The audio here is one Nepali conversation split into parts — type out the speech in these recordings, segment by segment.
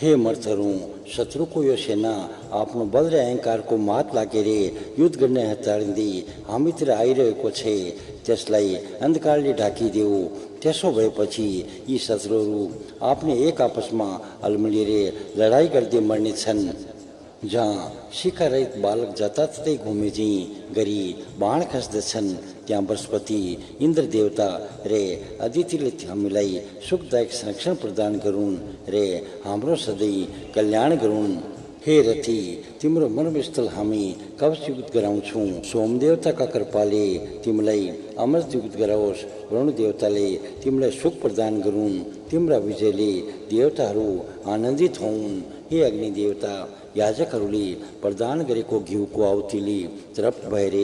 हे मर्थरू शत्रु को यो सेना आफ्नो बल र अहंकारको मात लागेर युद्ध गर्ने हतारिँदै हामीतिर आइरहेको छ, त्यसलाई अन्धकारले ढाकिदेऊ। त्यसो भएपछि यी शत्रुहरू आफ्नै एक आपसमा अल्मलिएर लडाई गर्दै मर्नेछन्। जहाँ शिकाररहित बालक जताततै घुमेझी गरी बाण खस्दछन्, त्यहाँ बृहस्पति इन्द्र देवता रे अदितिले हामीलाई सुखदायक संरक्षण प्रदान गरून् रे हाम्रो सधैँ कल्याण गरून्। हे रथी, तिम्रो मर्मस्थल हामी कवचयुक्त गराउँछौँ। सोमदेवताका कृपाले तिमीलाई अमरयुक्त गराओस्। वरुण देवताले तिमीलाई सुख प्रदान गरून्। तिम्रा विजयले देवताहरू आनन्दित हुन्। हे अग्नि देवता, याजकहरूले प्रदान गरेको घिउको आहुतिले तृप्त भएर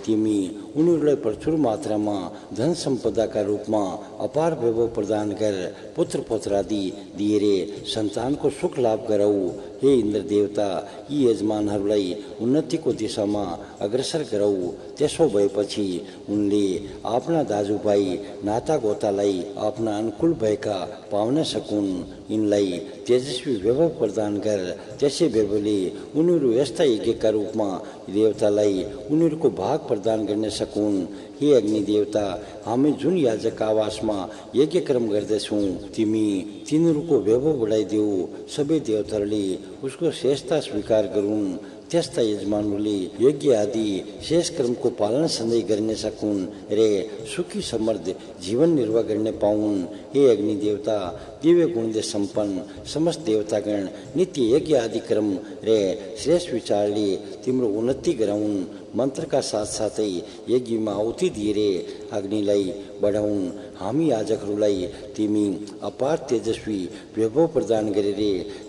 तिमी उनीहरूलाई प्रचुर मात्रामा धन सम्पदाका रूपमा अपार वैभव प्रदान गर। पुत्र पौत्रादि दिएर सन्तानको सुख लाभ गराऊ। हे इन्द्र देवता, यी यजमानहरूलाई उन्नतिको दिशामा अग्रसर गराऊ। त्यसो भएपछि उनले आफ्ना दाजुभाइ नातागोतालाई आफ्ना अनुकूल भएका पाउन सकुन्। यिनलाई तेजस्वी वैभव प्रदान गर। त्यसै वैभवले उनीहरू यस्ता यज्ञका रूपमा देवतालाई उनीहरूको भाग प्रदान गर्न सकुन्। हे अग्नि देवता, हामी जुन याजक आवासमा यज्ञ कर्म गर्दछौँ, तिमी तिनीहरूको वैभव बढाइदेऊ। सबै देवताहरूले उसको श्रेष्ठता स्वीकार गरून्। त्यस्ता यजमानहरूले यज्ञ आदि शेष कर्मको पालन सधैँ गर्न सकुन् रे सुखी समृद्ध जीवन निर्वाह गर्न पाउन्। हे अग्नि देवता, दिव्य गुणले सम्पन्न समस्त देवतागण नित्य यज्ञ आदि कर्म रे श्रेष्ठ विचारले तिम्रो उन्नति गराउन्। मन्त्रका साथसाथै यज्ञमा आहुति दिएर अग्निलाई बढाउन्। हामी याजकहरूलाई तिमी अपार तेजस्वी वैभव प्रदान गरेर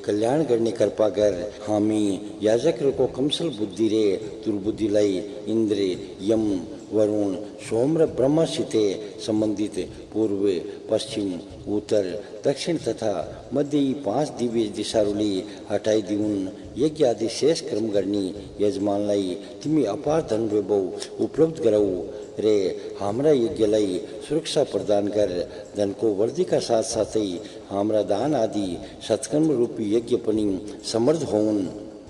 कल्याण गर्ने कृपा गर। हामी याजकहरूको कमसल बुद्धि रे दुर्बुद्धिलाई इन्द्र, यम, वरुण, सोम र ब्रह्मसित सम्बन्धित पूर्व, पश्चिम, उत्तर, दक्षिण तथा मध्य यी 5 दिव्य दिशाहरूले हटाइदिउन्। यज्ञ आदि शेष कर्म गर्ने यजमानलाई तिमी अपार धन वैभव उपलब्ध गराऊ रे हाम्रा यज्ञलाई सुरक्षा प्रदान गर। धनको वृद्धिका साथसाथै हाम्रा दान आदि सत्कर्म रूपी यज्ञ पनि समृद्ध हुन्।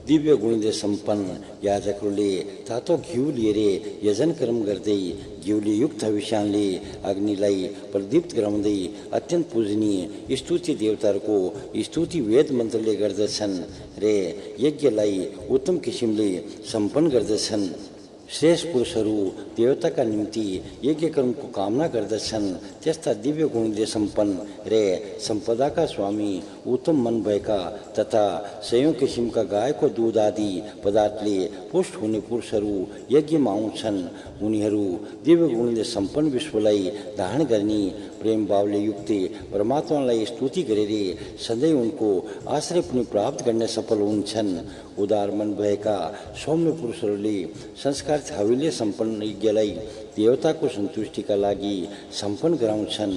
दिव्य गुणले सम्पन्न याजकहरूले तातो घिउ लिएर यजन कर्म गर्दै घिउले युक्त विषाणले अग्निलाई प्रदीप्त गराउँदै अत्यन्त पूजनीय स्तुति देवताहरूको स्तुति वेद मन्त्रले गर्दछन् रे यज्ञलाई उत्तम किसिमले सम्पन्न गर्दछन्। श्रेष्ठ पुरुषहरू देवताका निम्ति यज्ञ कर्मको कामना गर्दछन्। त्यस्ता दिव्य गुणले सम्पन्न रे सम्पदाका स्वामी, उत्तम मन भएका तथा सयौं किसिमका गायको दूध आदि पदार्थले पुष्ट हुने पुरुषहरू यज्ञमा आउँछन्। उनीहरू दिव्य गुणले सम्पन्न विश्वलाई धारण गर्ने प्रेम भावले युक्त परमात्मालाई स्तुति गरेर सधैँ उनको आश्रय पनि प्राप्त गर्न सफल हुन्छन्। उदार मन भएका सौम्य पुरुषहरूले संस्कार हविले सम्पन्न यज्ञलाई देवताको सन्तुष्टिका लागि सम्पन्न गराउँछन्।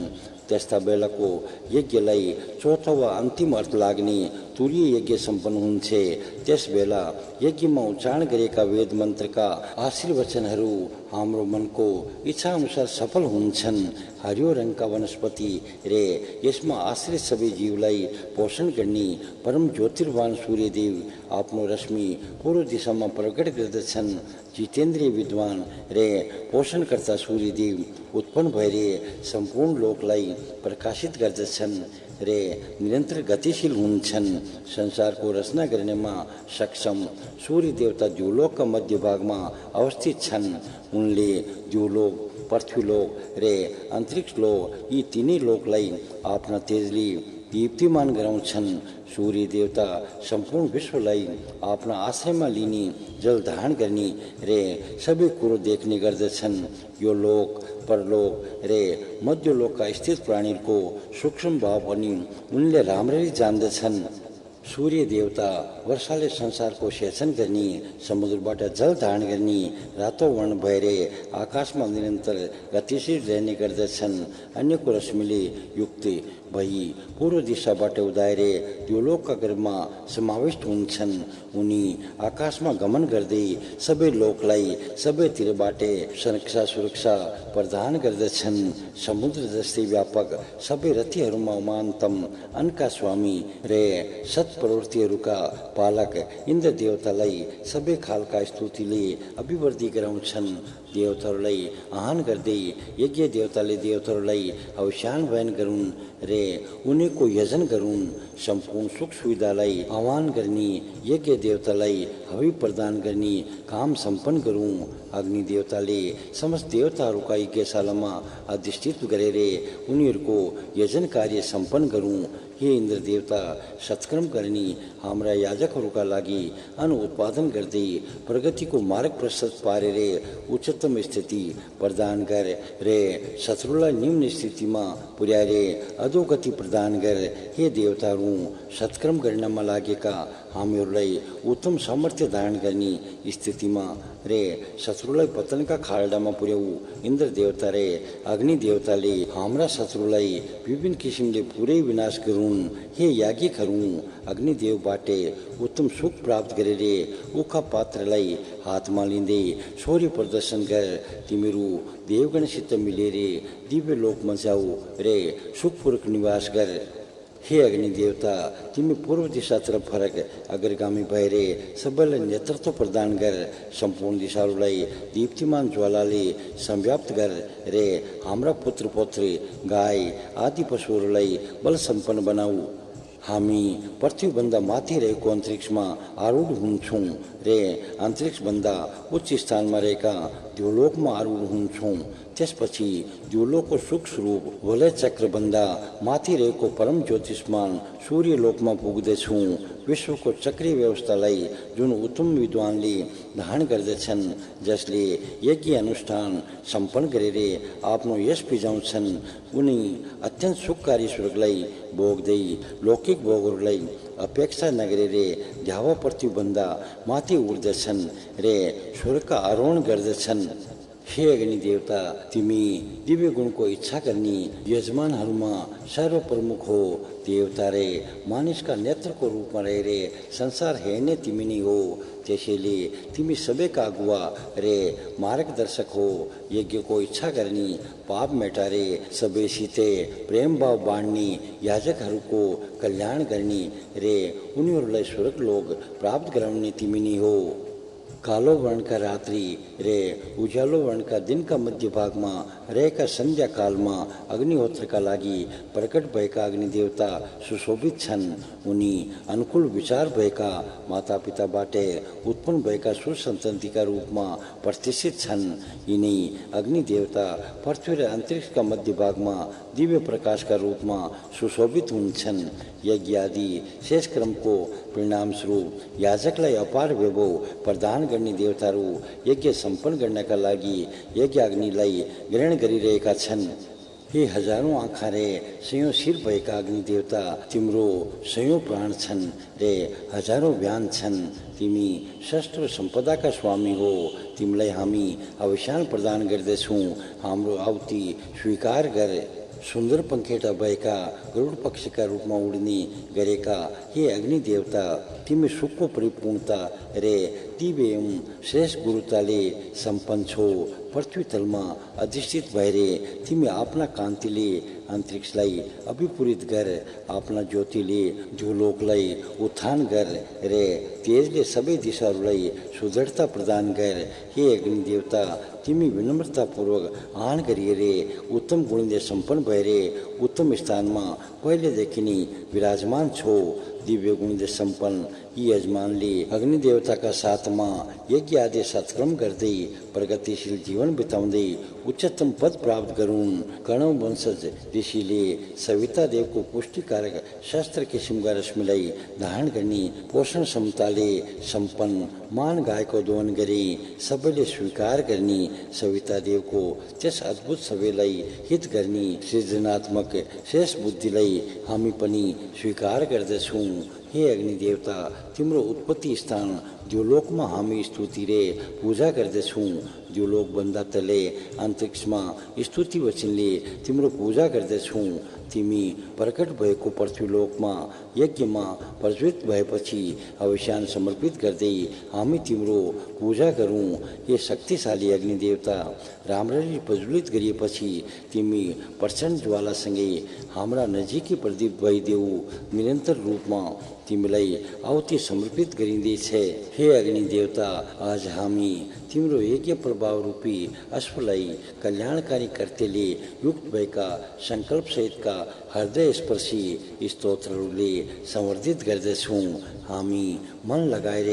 त्यस्ता बेलाको यज्ञलाई चौथो वा अन्तिम अर्थ लाग्ने तुरीय यज्ञ सम्पन्न हुन्छ। त्यस बेला यज्ञमा उच्चारण गरेका वेद मन्त्रका आशीर्वचनहरू हाम्रो मनको इच्छा अनुसार सफल हुन्छन्। हरियो रङका वनस्पति रे यसमा आश्रित सबै जीवलाई पोषण गर्ने परम ज्योतिर्वान सूर्यदेव आफ्नो रश्मि पूर्व दिशामा प्रकट गर्दछन्। जितेन्द्रिय विद्वान रे पोषणकर्ता सूर्यदेव उत्पन्न भएर सम्पूर्ण लोकलाई प्रकाशित गर्दछन् रे निरन्तर गतिशील हुन्छन्। संसारको रचना गर्नेमा सक्षम सूर्य देवता द्युलोकका मध्य भागमा अवस्थित छन्। उनले द्युलोक, पृथ्वीलोक रे अन्तरिक्ष लोक यी तीनै लोकलाई आफ्ना तेजले दीप्तिमान गराउँछन्। सूर्य देवता सम्पूर्ण विश्वलाई आफ्ना आश्रयमा लिने, जल धारण गर्ने रे सबै कुरो देख्ने गर्दछन्। यो लोक, परलोक रे मध्यलोकका स्थित प्राणीहरूको सूक्ष्म भाव पनि उनले राम्ररी जान्दछन्। सूर्य देवता वर्षाले संसारको सेचन गर्ने, समुद्रबाट जल धारण गर्ने, रातो वर्ण भएर आकाशमा निरन्तर गतिशील रहने गर्दछन्। अन्यको रश्मिले युक्त भई पूर्व दिशाबाट उदाएर द्योलोकका गर्भमा समाविष्ट हुन्छन्। उनी आकाशमा गमन गर्दै सबै लोकलाई सबैतिरबाट सुरक्षा प्रदान गर्दछन्। समुद्र जस्तै व्यापक सबै रथीहरूमा महानतम अनका स्वामी र सत्प्रवृत्तिहरूका पालक इन्द्र देवतालाई सबै खालका स्तुतिले अभिवृद्धि गराउँछन्। देवताहरूलाई आह्वान गर्दै यज्ञ देवताले देवताहरूलाई अवसान बयान गरून् र उनीको यजन गरून्। सम्पूर्ण सुख सुविधालाई आह्वान गर्ने यज्ञ देवतालाई हवि प्रदान गर्ने काम सम्पन्न गरूँ। अग्नि देवताले समस्त देवताहरूका यज्ञशालामा अधिष्ठित गरेर उनीहरूको यजन कार्य सम्पन्न गरूँ। हे इन्द्र देवता, सत्कर्म गर्ने हाम्रा याजकहरूका लागि अन्न उत्पादन गर्दै प्रगतिको मार्ग प्रशस्त पारेर उच्चतम स्थिति प्रदान गर र शत्रुलाई निम्न स्थितिमा पुर्याएर अधोगति प्रदान गर। हे देवताहरू, सत्कर्म गर्नमा लागेका हामीहरूलाई उत्तम सामर्थ्य धारण गर्ने स्थितिमा रे शत्रुलाई पतनका खाल्डामा पुर्याऊ। इन्द्र देवता रे अग्नि देवताले हाम्रा शत्रुलाई विभिन्न किसिमले पुरै विनाश गरून्। हे याज्ञिकहरू, अग्निदेवबाट उत्तम सुख प्राप्त गरेर उखा पात्रलाई हातमा लिँदै शौर्य प्रदर्शन गर। तिमीहरू देवगणसित मिलेर दिव्य लोकमा जाऊ र सुखपूर्वक निवास गर। हे अग्नि देवता, तिमी पूर्व दिशातर्फ फरक अग्रगामी भएर सबैलाई नेतृत्व प्रदान गर। सम्पूर्ण दिशाहरूलाई दीप्तिमान ज्वालाले संव्याप्त गर र हाम्रा पुत्र पौत्री गाई आदि पशुहरूलाई बल सम्पन्न बनाऊ। हामी पृथ्वीभन्दा माथि रहेको अन्तरिक्षमा आरूढ हुन्छौँ र अन्तरिक्षभन्दा उच्च स्थानमा रहेका द्योलोकमा आरूढ हुन्छौँ। त्यसपछि द्योलोकको सुख स्वरूप वलय चक्रभन्दा माथि रहेको परम ज्योतिष्मान सूर्यलोकमा पुग्दछौँ। विश्वको चक्रीय व्यवस्थालाई जुन उत्तम विद्वानले धारण गर्दछन्, जसले यज्ञ अनुष्ठान सम्पन्न गरेर आफ्नो यश बिजाउँछन्, उनी अत्यन्त सुखकारी स्वर्गलाई भोग्दै लौकिक भोगहरूलाई अपेक्षा नगरेर ध्यावा पृथ्वीभन्दा माथि उड्दछन् र स्वर्गका आरोहण गर्दछन्। हे अग्नि देवता, तिमी दिव्य गुणको इच्छा गर्ने यजमानहरूमा सर्वप्रमुख हो। देवता रे मानिसका नेत्रको रूपमा रहेर संसार हेर्ने तिमी नै हो। त्यसैले तिमी सबैका अगुवा रे मार्गदर्शक हो। यज्ञको इच्छा गर्ने, पाप मेटारे सबैसित प्रेम भाव बाँड्ने, याजकहरूको कल्याण गर्ने रे उनीहरूलाई स्वर्गलोक प्राप्त गराउने तिमी नै हो। कालो वर्णका रात्रि रे उज्यालो वर्णका दिनका मध्य भागमा रहेका सन्ध्या कालमा अग्निहोत्रका लागि प्रकट भएका अग्निदेवता सुशोभित छन्। उनी अनुकूल विचार भएका मातापिताबाट उत्पन्न भएका सुसन्ततिका रूपमा प्रतिष्ठित छन्। यिनै अग्निदेवता पृथ्वी र अन्तरिक्षका मध्य भागमा दिव्य प्रकाशका रूपमा सुशोभित हुन्छन्। यज्ञ आदि शेष क्रमको परिणामस्वरूप याजकलाई अपार वैभव प्रदान गर्ने देवताहरू यज्ञ सम्पन्न गर्नका लागि यज्ञ अग्निलाई ग्रहण गरिरहेका छन्। हे हजारौं आँखा रे सयौं शिर भएका अग्नि देवता, तिम्रो सयौं प्राण छन् रे हजारौं व्यान छन्। तिमी शस्त्र सम्पदाका स्वामी हो। तिमीलाई हामी अवसान प्रदान गर्दछौँ। हाम्रो आहुति स्वीकार गर। सुन्दर पङ्खेटा भएका गरुड पक्षीका रूपमा उड्ने गरेका हे अग्नि देवता, तिमी सुखको परिपूर्णता रे दिव्य एवं श्रेष्ठ गुरुताले सम्पन्न छौ। पृथ्वी तलमा अधिष्ठित भएर तिमी आफ्ना कान्तिले अन्तरिक्षलाई अभिपूरित गर। आफ्ना ज्योतिले द्योलोकलाई उत्थान गर रे तेजले सबै दिशाहरूलाई सुदृढता प्रदान गर। हे अग्नि देवता, तिमी विनम्रतापूर्वक आह्वान गरिएर उत्तम गुणले सम्पन्न भएर उत्तम स्थानमा पहिलेदेखि नै विराजमान छौ। दिव्य गुणले सम्पन्न यी यजमानले अग्नि देवताका साथमा यज्ञ आदि सत्कर्म गर्दै प्रगतिशील जीवन बिताउँदै उच्चतम पद प्राप्त गरून्। कणव वंशज ऋषिले सविता देवको पुष्टिकारक शस्त्र किसिमका रश्मिलाई धारण गर्ने पोषण क्षमताले सम्पन्न मान गायको दोहन गरे। सबैले स्वीकार गर्ने सविता देवको त्यस अद्भुत सबैलाई हित गर्ने सृजनात्मक शेष बुद्धिलाई हामी पनि स्वीकार गर्दछौँ। हे अग्नि देवता, तिम्रो उत्पत्ति स्थान द्योलोकमा हामी स्तुति रे पूजा गर्दछौँ। द्योलोकभन्दा तले अन्तरिक्षमा स्तुति वचनले तिम्रो पूजा गर्दछौँ। तिमी प्रकट भएको पृथ्वीलोकमा यज्ञमा प्रज्वलित भएपछि अवसान समर्पित गर्दै हामी तिम्रो पूजा गरौँ। हे शक्तिशाली अग्निदेवता, राम्ररी प्रज्वलित गरिएपछि तिमी प्रचण्ड ज्वालासँगै हाम्रा नजिकै प्रदीप भइदेऊ। निरन्तर रूपमा तिमीलाई आहुति समर्पित गरिँदैछ। हे अग्निदेवता, आज हामी तिम्रो यज्ञ प्रभाव रूपी अश्वलाई कल्याणकारी कर्तेले युक्त भएका सङ्कल्पसहितका हृदय स्पर्शी स्तोत्रहरूले सम्वर्धित गर्दछौँ। हामी मन लगाएर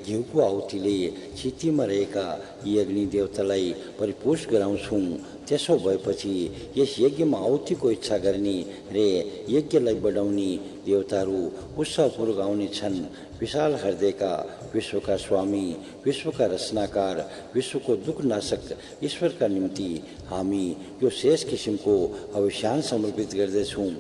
घिउको आहुतिले चित्तीमा रहेका यी अग्निदेवतालाई परिपोष गराउँछौँ। त्यसो भएपछि यस यज्ञमा आहुतिको इच्छा गर्ने र यज्ञलाई बढाउने देवताहरू उत्साहपूर्वक आउने छन्। विशाल हृदयका, विश्वका स्वामी, विश्वका रचनाकार, विश्वको दुःखनाशक ईश्वरका निम्ति हामी यो शेष किसिमको अवसान समर्पित गर्दछौँ।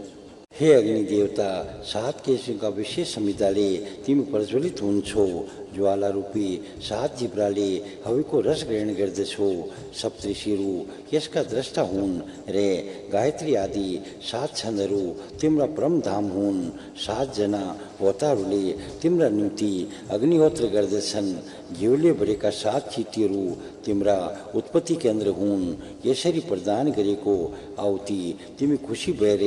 हे अग्निदेवता, 7 किसिमका विशेष संहिताले तिमी प्रज्वलित हुन्छौ। ज्वाला रूपी 7 जिब्राले हविको रस ग्रहण गर्दछौ। सप्तऋषिहरू यसका द्रष्टा हुन् र गायत्री आदि 7 छन्दहरू तिम्रा परम धाम हुन्। 7 जना होताहरूले तिम्रा निम्ति अग्निहोत्र गर्दछन्। घिउले भरेका 7 चित्तीहरू तिम्रा उत्पत्ति केन्द्र हुन्। यसरी प्रदान गरेको आहुति तिमी खुसी भएर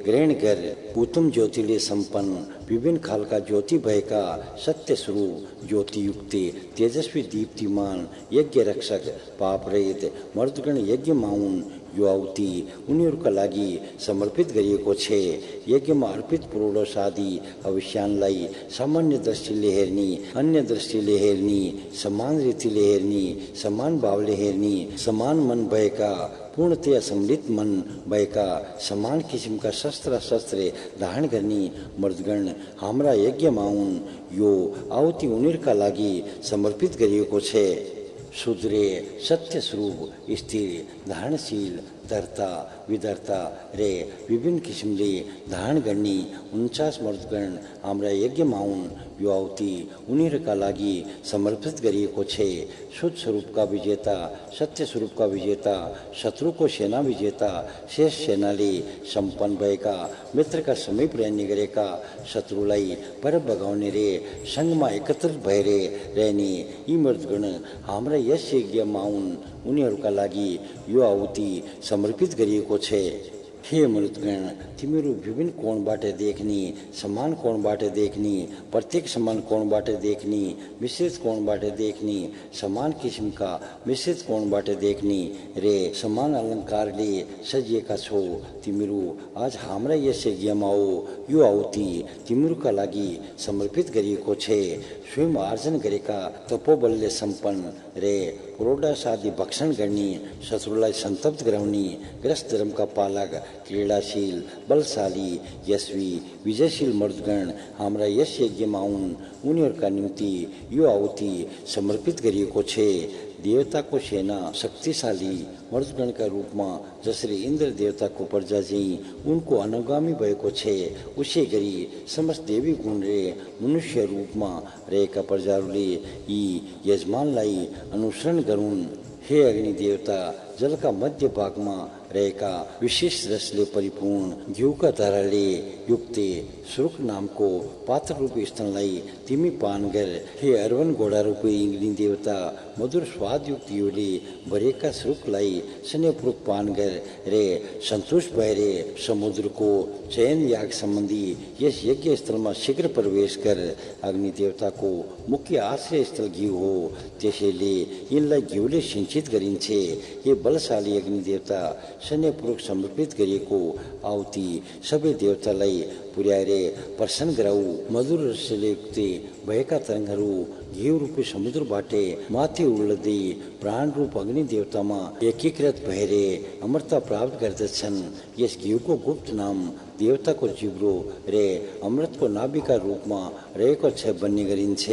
ग्रहण गर। उत्तम ज्योतिले सम्पन्न विभिन्न खालका ज्योति भएका सत्य स्वरूप ज्योतियुक्त तेजस्वी दीप्तिमान यज्ञ रक्षक पापरहित मर्दगण यज्ञमा हुन्। यो आहुति उनीहरूका लागि समर्पित गरिएको छ। यज्ञमा अर्पित पुरोडस आदि अवसानलाई सामान्य दृष्टिले हेर्ने, अन्य दृष्टिले हेर्ने, समान रीतिले हेर्ने, समान भावले हेर्ने, समान मन भएका, पूर्णतया सम्मिलित मन भएका, समान किसिमका शस्त्र धारण गर्ने मर्दगण हाम्रा यज्ञमा हुन्। यो आहुति उनीहरूका लागि समर्पित गरिएको छ। शुद्रे सत्य स्वरूप स्थिर धारणशील दर्ता विदर्ता र विभिन्न किसिमले धारण गर्ने 49 मर्दगण हाम्रा यज्ञमा हुन्। यो आहुति उनीहरूका लागि समर्पित गरिएको छ। शुद्ध स्वरूपका विजेता, सत्य स्वरूपका विजेता, शत्रुको सेना विजेता, शेष सेनाले सम्पन्न भएका, मित्रका समीप रहने गरेका, शत्रुलाई पर भगाउने रे सङ्घमा एकत्रित भएर रहने यी मर्दगण हाम्रा यस यज्ञमा हुन्। उनीहरूका लागि यो आहुति समर्पित गरिएको छ। हे मर्दगण, तिमीहरू विभिन्न कोणबाट देख्ने, समान कोणबाट देख्ने, प्रत्येक समान कोणबाट देख्ने, मिश्रित कोणबाट देख्ने, समान किसिमका मिश्रित कोणबाट देख्ने रे समान अलङ्कारले सजिएका छौ। तिमीहरू आज हाम्रा यस यज्ञमा हो। यो आहुति तिमीहरूका लागि समर्पित गरिएको छ। स्वयं आर्जन गरेका तपोबलले सम्पन्न रे पुरोडस आदि भक्षण गर्ने, शत्रुलाई सन्तप्त गराउने, ग्रस्त धर्मका पालक, क्रीडाशील, बलशाली, यशवी, विजयशील मर्दगण हाम्रा यस यज्ञमा हुन्। उनीहरूका निम्ति यो आहुति समर्पित गरिएको छ। देवताको सेना शक्तिशाली मर्दगणका रूपमा जसरी इन्द्र देवताको प्रजा चाहिँ उनको अनुगामी भएको छ, उसै गरी समस्त देवी गुण रे मनुष्य रूपमा रहेका प्रजाहरूले यी यजमानलाई अनुसरण गरून्। हे अग्निदेवता, जलका मध्य भागमा रहेका विशेष रसले परिपूर्ण घिउका धाराले युक्त सुरुक नामको पात्र रूपी स्थललाई तिमी पान गर। हे अर्वन घोडा रूपी अग्नि देवता, मधुर स्वादयुक्त घिउले भरेका सुरुकलाई स्नेहपूर्वक पान गर रे सन्तुष्ट भएर समुद्रको चयन याग सम्बन्धी यस यज्ञ स्थलमा शीघ्र प्रवेश गर। अग्नि देवताको मुख्य आश्रय स्थल घिउ हो, त्यसैले यिनलाई घिउले सिंचित गरिन्छ। ये बलशाली अग्नि देवता, स्नेहपूर्वक समर्पित गरिएको आहुति सबै देवतालाई पुर्याएर प्रसन्न गराऊ। मधुर रसले युक्त भएका तरङ्गहरू घिउ रूपी समुद्रबाट माथि उर्लदै प्राण रूप अग्नि देवतामा एकीकृत भएर अमरता प्राप्त गर्दछन्। यस घिउको गुप्त नाम देवताको जिब्रो रे अमृतको नाभिका रूपमा रहेको छ भन्ने गरिन्छ।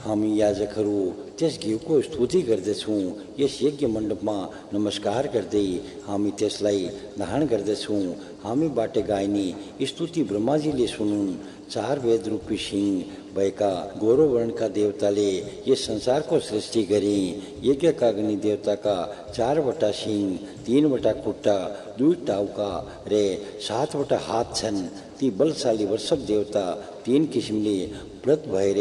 हामी याजकहरू त्यस घिउको स्तुति गर्दछौँ। यस यज्ञ मण्डपमा नमस्कार गर्दै हामी त्यसलाई धारण गर्दछौँ। हामीबाट गाइने स्तुति ब्रह्माजीले सुनुन्। 4 वेद रूपी सिंह भएका गौरव वर्ण का देवताले ये संसार को सृष्टि गरी। यज्ञ का अग्नि देवता का 4 सिंह, 3 खुट्टा, 2 टाउका रे 7 हात छन्। ती बलशाली वर्षभ देवता 3 किसिमले व्रत भएर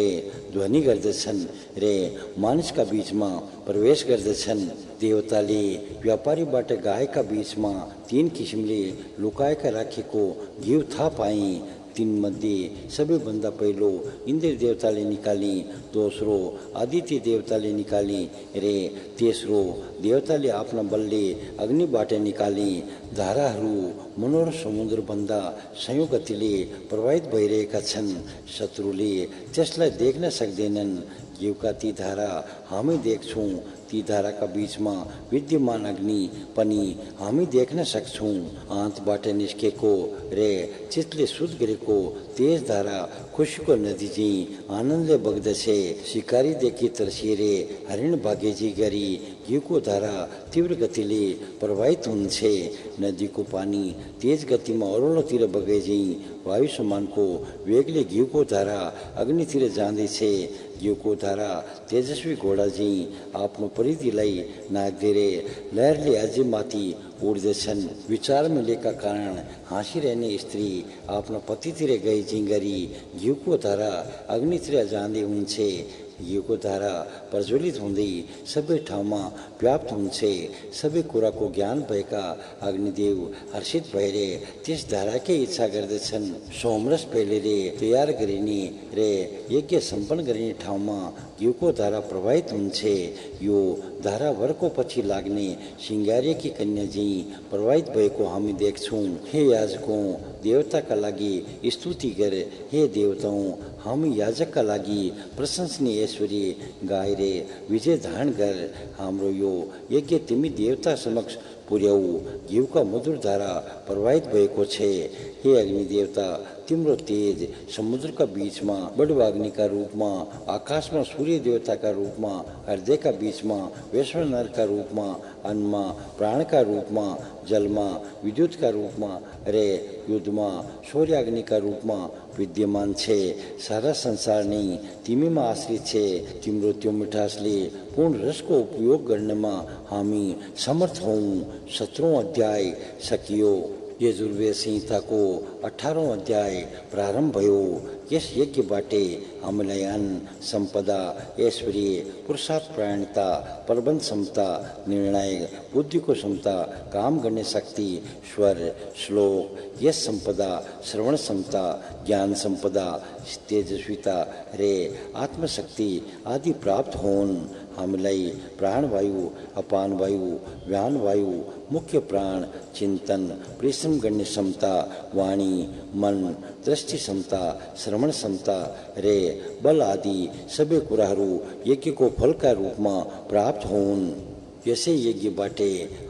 ध्वनि गर्दछन् रे मानिसका बीचमा प्रवेश गर्दछन्। देवताले व्यापारीबाट गायका बीचमा 3 किसिमले लुकाएका राखेको घिउ थाहा पाए। तीमध्ये सबैभन्दा पहिलो इन्द्र देवताले निकाली, दोस्रो आदित्य देवताले निकाली रे तेस्रो देवताले आफ्ना बलले अग्निबाट निकाली। धाराहरू मनोहर समुद्रभन्दा सयौं गतिले प्रवाहित भइरहेका छन्। शत्रुले त्यसलाई देख्न सक्दैनन्। घिउका ती धारा हामी देख्छौँ। ती धाराका बीचमा विद्यमान अग्नि पनि हामी देख्न सक्छौँ। आँतबाट निस्केको रे चितले शुद्ध गरेको तेज धारा खुसीको नदी चाहिँ आनन्दले बग्दछे। शिकारीदेखि तर्सिएर हरिण भागेजी गरी घिउको धारा तीव्र गतिले प्रवाहित हुन्छ। नदीको पानी तेज गतिमा अरूतिर बगेजी वायु समानको वेगले घिउको धारा अग्नितिर जाँदैछ। घिउको धारा तेजस्वी घोडा झैँ आफ्नो परिधिलाई नाग्दै लहरले अझै माथि उड्दछन्। विचार मिलेका कारण हाँसिरहने स्त्री आफ्ना पतितिर गए झैँ गरी घिउको धारा अग्नितिर जाँदै हुन्छ। घिउको धारा प्रज्वलित हुँदै सबै ठाउँमा व्याप्त हुन्छ। सबै कुराको ज्ञान भएका अग्निदेव हर्षित भएर त्यस धाराकै इच्छा गर्दछन्। सोमरस पेलेर तयार गरिने र यज्ञ सम्पन्न गरिने ठाउँमा घिउको धारा प्रवाहित हुन्छ। यो धारा वरको पछि लाग्ने सिंगारिएकी कन्या झैँ प्रवाहित भएको हामी देख्छौँ। हे याजकौँ, देवताका लागि स्तुति गर। हे देवताऔँ, हामी याजकका लागि प्रशंसनीय ऐश्वर्य गाएर विजय धारण गर। हाम्रो यो यज्ञ तिमी देवता समक्ष पुर्याऊ। घिउका मधुर धारा प्रवाहित भएको छ। हे अग्नि देवता, तिम्रो तेज समुद्रका बीचमा बडवाग्निका रूपमा, आकाशमा सूर्य देवताका रूपमा, हृदयका बीचमा वैश्वानरका रूपमा, अन्नमा प्राणका रूपमा, जलमा विद्युतका रूपमा र युद्धमा सूर्याग्निका रूपमा विद्यमान छ। सारा संसार नै तिमीमा आश्रित छ। तिम्रो त्यो मिठासले पूर्ण रसको उपयोग गर्नमा हामी समर्थ हौँ। 17औं अध्याय सकियो। यजुर्वेद संहिताको 18औं अध्याय प्रारम्भ भयो। यस यज्ञबाट हामीलाई अन्न, सम्पदा, ऐश्वर्य, पुरुषार्थ परायणता, प्रबन्ध क्षमता, निर्णय बुद्धिको क्षमता, काम गर्ने शक्ति, स्वर, श्लोक, यस सम्पदा, श्रवण क्षमता, ज्ञान सम्पदा, तेजस्विता रे आत्मशक्ति आदि प्राप्त हुन्। हामीलाई प्राणवायु, अपान वायु, व्यान वायु, मुख्य प्राण, चिन्तन, परिश्रम गर्ने क्षमता, वाणी, मन, दृष्टि क्षमता, श्रवण क्षमता रे बल आदि सबै कुराहरू यज्ञको फलका रूपमा प्राप्त हुन्। यसै यज्ञबाट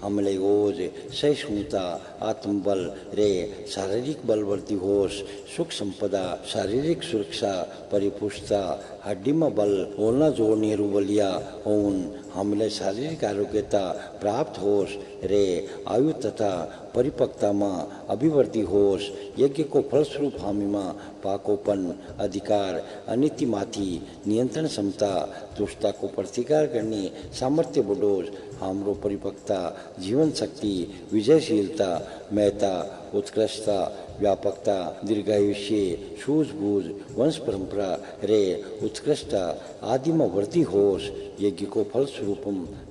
हामीलाई ओज, सहिष्णुता, आत्मबल रे शारीरिक बलवृद्धि होस्। सुख सम्पदा, शारीरिक सुरक्षा, परिपुष्टता, हड्डीमा बल, बोल्न जोड्नेहरू बलिया हुन्। हामीलाई शारीरिक आरोग्यता प्राप्त होस् रे आयु तथा परिपक्वतामा अभिवृद्धि होस्। यज्ञको फलस्वरूप हामीमा पाकोपन, अधिकार, अनीतिमाथि नियन्त्रण क्षमता, दुष्टताको प्रतिकार गर्ने सामर्थ्य बढोस्। हाम्रो परिपक्वता, जीवन शक्ति, विजयशीलता, महता, उत्कृष्टता, व्यापकता, दीर्घायुष्य, सूझबुझ, वंश परम्परा रे उत्कृष्टता आदिमा वृद्धि होस्। यज्ञको फलस्वरूप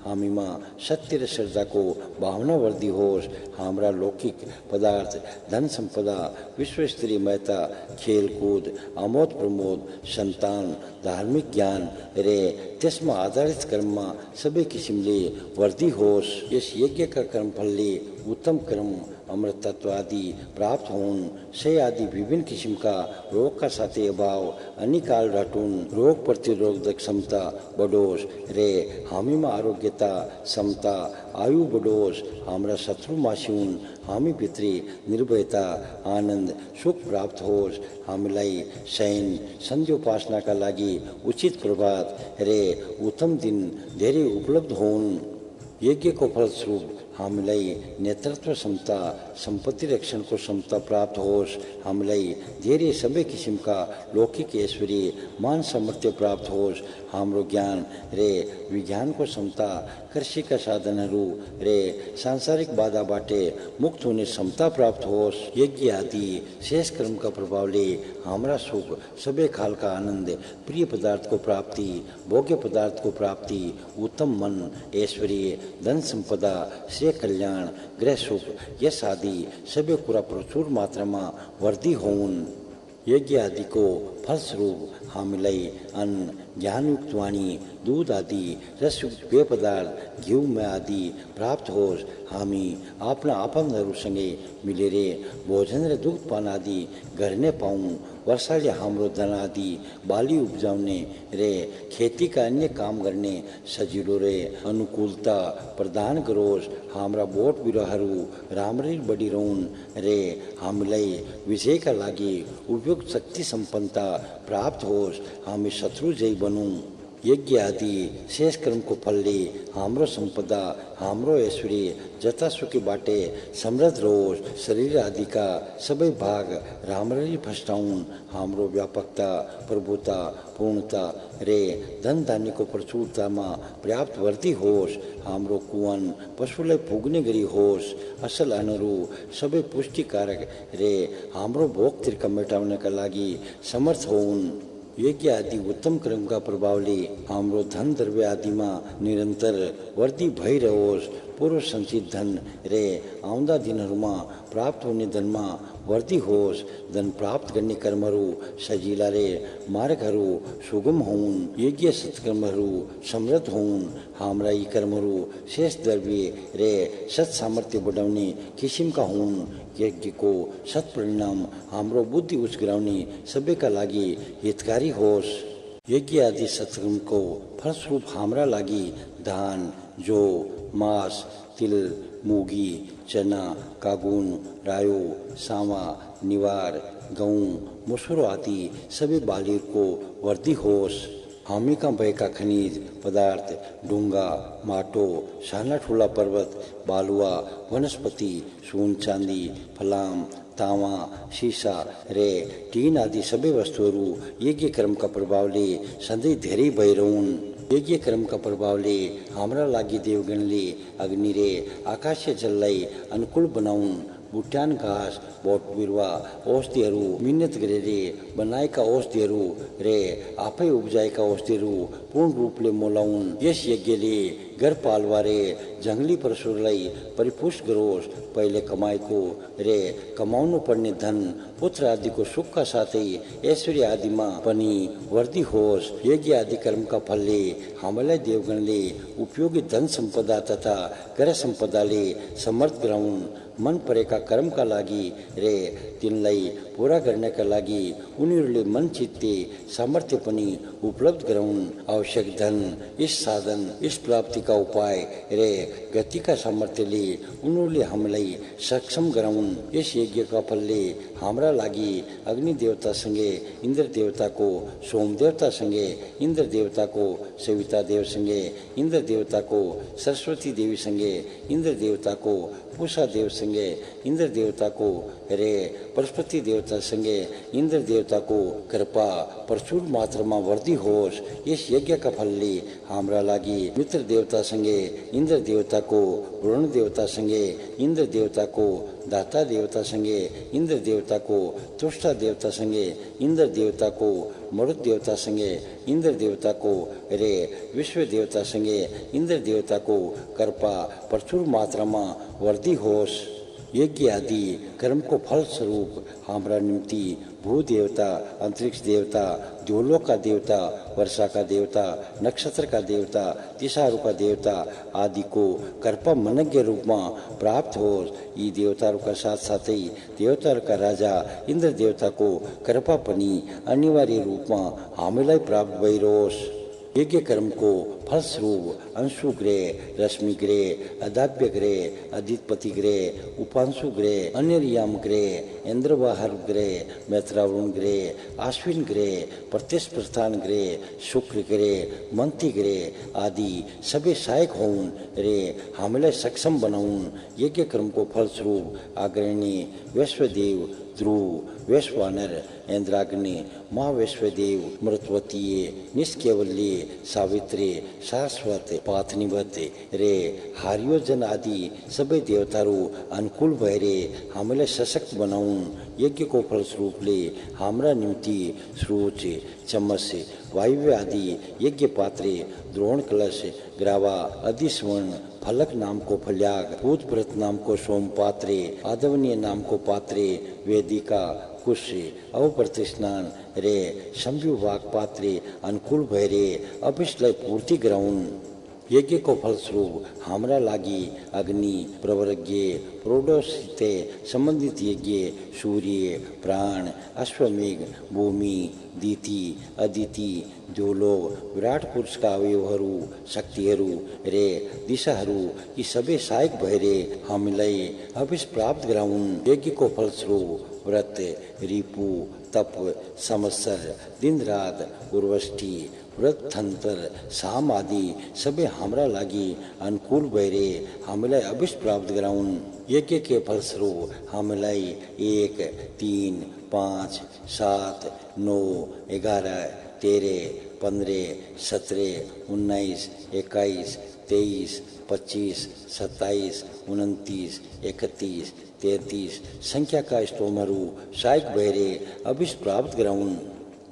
हामीमा सत्य र श्रद्धाको भावना वृद्धि होस्। हाम्रा लौकिक पदार्थ, धन सम्पदा, विश्वस्तरीय महता, खेलकुद, आमोद प्रमोद, सन्तान, धार्मिक ज्ञान रे त्यसमा आधारित कर्ममा सबै किसिमले वृद्धि होस्। यस यज्ञका कर्मफलले उत्तम कर्म, अमृत तत्व आदि प्राप्त हुन्। सय आदि विभिन्न किसिमका रोगका साथै अभाव, अनिकाल हटुन्। रोग प्रतिरोधक क्षमता बढोस् रे हामीमा आरोग्यता, समता, आयु बढोस्। हाम्रा शत्रु मासिउन्। हामी भित्री निर्भयता, आनन्द, सुख प्राप्त होस्। हामीलाई शयन, सन्ध्योपासनाका लागि उचित प्रभात रे उत्तम दिन धेरै उपलब्ध हुन्। यज्ञको फलस्वरूप हामीलाई नेतृत्व क्षमता संपत्ति रक्षण को क्षमता प्राप्त होस् हामीलाई धेरै सबै किसिमका लौकिक ऐश्वर्य मान सामर्थ्य प्राप्त होस् हाम्रो ज्ञान रे विज्ञानको क्षमता कृषिका साधनहरू रे सांसारिक बाधाबाट मुक्त हुने क्षमता प्राप्त होस् यज्ञ आदि शेष कर्मका प्रभावले हाम्रा सुख सबै खालका आनन्द प्रिय पदार्थको प्राप्ति भोग्य पदार्थको प्राप्ति उत्तम मन ऐश्वर्य धन सम्पदा श्रेय कल्याण गृह सुख यस आदि सबै कुरा प्रचुर मात्रामा वर्धी होउन् यज्ञ आदिको फलस्वरूप हामीलाई अन्न ज्ञानयुक्त वाणी दूध आदि रसयुक्त पेय पदार्थ घिउ आदि प्राप्त होस् हामी आफ्ना आफन्तहरूसँगै मिलेर भोजन र दुधपान आदि गर्ने पाऊँ वर्षाले हाम्रो धन आदि बाली उब्जाउने रे खेतीका अन्य काम गर्ने सजिलो रे अनुकूलता प्रदान गरोस् हाम्रा बोट बिरुवाहरू राम्ररी बढिरहन् रे हामीलाई विजयका लागि उपयुक्त शक्ति सम्पन्नता प्राप्त होस् हामी शत्रु जय बनौँ यज्ञ आदि शेष कर्मको फलले हाम्रो सम्पदा हाम्रो ऐश्वर्य जतासुकैबाट समृद्ध रहोस् शरीर आदिका सबै भाग राम्ररी फस्टाउन् हाम्रो व्यापकता प्रभुता पूर्णता रे धन धान्यको प्रचुरतामा पर्याप्त वृद्धि होस् हाम्रो कुवन पशुलाई पुग्ने गरी होस् असल अनहरू सबै पुष्टिकारक रे हाम्रो भोक तिर्खा मेटाउनका लागि समर्थ होउन् यज्ञ आदि उत्तम कर्मका प्रभावले हाम्रो धन द्रव्य आदिमा निरन्तर वृद्धि भइरहोस् पूर्व सञ्चित धन रे आउँदा दिनहरूमा प्राप्त हुने धनमा वृद्धि होस् धन प्राप्त गर्ने कर्महरू सजिला रे मार्गहरू सुगम हुन् यज्ञ सत्कर्महरू समृद्ध हुन् हाम्रा यी कर्महरू शेष द्रव्य रे सत् सामर्थ्य बढाउने किसिमका हुन् यज्ञको सत्परिणाम हाम्रो बुद्धि उच्च गराउने सबैका लागि हितकारी होस् यज्ञ आदि सत्कर्मको फलस्वरूप हाम्रा लागि धान जौ मास तिल मुगी चना कागुन रायो सामा निवार गहुँ मुसुरो आदि सबै बालीको वृद्धि होस् हामी कहाँ भएका खनिज पदार्थ ढुङ्गा माटो साना ठुला पर्वत बालुवा वनस्पति सुन चाँदी फलाम तामा सिसा रे टिन आदि सबै वस्तुहरू यज्ञ कर्मका प्रभावले सधैँ धेरै भइरहन् यज्ञ कर्मका प्रभावले हाम्रा लागि देवगणले अग्नि रे आकाशीय जललाई अनुकूल बनाउन् बुट्यान घाँस बोट बिरुवा औषधिहरू मिहिनेत गरेर बनाएका औषधिहरू रे आफै उब्जाएका औषधिहरू पूर्ण रूपले मोलाउन् यस यज्ञले घरपालुवा रे जङ्गली पशुहरूलाई परिपुष्ट गरोस् पहिले कमाएको रे कमाउनु पर्ने धन पुत्र आदिको सुखका साथै ऐश्वर्य आदिमा पनि वृद्धि होस् यज्ञ आदि कर्मका फलले हामीलाई देवगणले उपयोगी धन सम्पदा तथा घर सम्पदाले समर्थ गराउन् मन परेका कर्मका लागि रे तिनलाई पूरा गर्नका लागि उनीहरूले मन चित्ते सामर्थ्य पनि उपलब्ध गराउन् आवश्यक धन यस साधन यस प्राप्तिका उपाय रे गतिका सामर्थ्यले उनीहरूले हामीलाई सक्षम गराउन् यस यज्ञका फलले हाम्रा लागि अग्नि देवतासँगै इन्द्र देवताको सोम देवतासँगै इन्द्र देवताको सविता देवसँगै इन्द्र देवताको सरस्वती देवीसँगै इन्द्र देवताको पूषा देवसँगै इन्द्र देवताको रे बृहस्पति देवतासँगै इन्द्र देवताको कृपा प्रचुर मात्रामा वृद्धि होस् यस यज्ञका फलले हाम्रा लागि मित्र देवतासँगै इन्द्र देवताको वरुण देवतासँगै इन्द्र देवताको दाता देवतासँगै इन्द्र देवताको तुष्टा देवतासँगै इन्द्र देवताको मरुत देवतासँगै इन्द्र देवताको रे विश्व देवतासँगै इन्द्र देवताको कृपा प्रचुर मात्रामा वृद्धि होस् यज्ञ आदि कर्मको फलस्वरूप हाम्रा निम्ति भूदेवता अंतरिक्ष देवता द्योलोकका देवता वर्षाका देवता नक्षत्रका देवता दिशाहरूका देवता आदिको कृपा मनज्ञ रूपमा प्राप्त होस् यी देवताहरूका साथसाथै देवताहरूका राजा इन्द्र देवताको कृपा पनि अनिवार्य रूपमा हामीलाई प्राप्त भइरहोस् यज्ञ कर्म को फलस्वरूप अंशु ग्रह, रश्मि ग्रह, अदाभ्य ग्रह, अधिपति ग्रह, उपांशु ग्रह, अन्यरियाम ग्रह, इंद्रवाहर ग्रह, मैत्रावरुण ग्रह, आश्विन ग्रह, प्रत्यक्ष प्रस्थान ग्रह, शुक्र ग्रह, मंत्री ग्रह आदि सभी सहायक होऊन रे हमले सक्षम बनाऊन यज्ञ कर्म को फलस्वरूप अग्रणी वैश्वदेव, ध्रुव, वैश्वानर, इंद्राग्नि, महावैश्वदेव, मृतवतीय, निष्केवल्य, सावित्री, शाश्वत, पाथनिवत रे हार्योजन आदि सभी देवतारू अनुकूल भयरे हमले सशक्त बनाऊन यज्ञ को फलस्वरूप ले हमरा निमित्ति श्रोच, चमस, वायव्य आदि यज्ञ पात्रे, द्रोण कलश, ग्रावा, अधिस्वर्ण, फलक नाम को फल्याग, भूतव्रत नाम को सोम पात्रे, आदवनीय नाम को पात्रे, वेदिका, कुश, अवप्रतिस्नान रे शंभु वाक पात्रे अनुकूल भयरे अभिष्लय पूर्ति ग्रहण यज्ञ को फलस्वरूप हमरा लागी अग्नि, प्रवरज्ञ, प्रोडोसिते संबंधित यज्ञ, सूर्य, प्राण, अश्वमेघ, भूमि, दीति, अदिति, द्योलोक, विराट पुरुष का अवयवहरू, शक्तिहरू रे दिशाहरू यी सबै सहायक भएरे हामीलाई अभिष प्राप्त गराउन् यज्ञ को फलस्वरूप व्रत, रिपु, तप, संवत्सर, दिन रात, उर्वष्टि, व्रत तंत्र, साम आदि सबै हाम्रा लागि अनुकूल भएरे हामीलाई अभिष्ट प्राप्त गराउन् यज्ञ के फलस्वरूप हामीलाई 1, 3, 5, 7, 9, 11, 13, 15, 17, 19, 21, 23, 25, 27, 29, 31, 33 संख्या का स्तोमहरू सहायक भएरे अभिष्ट प्राप्त गराउन्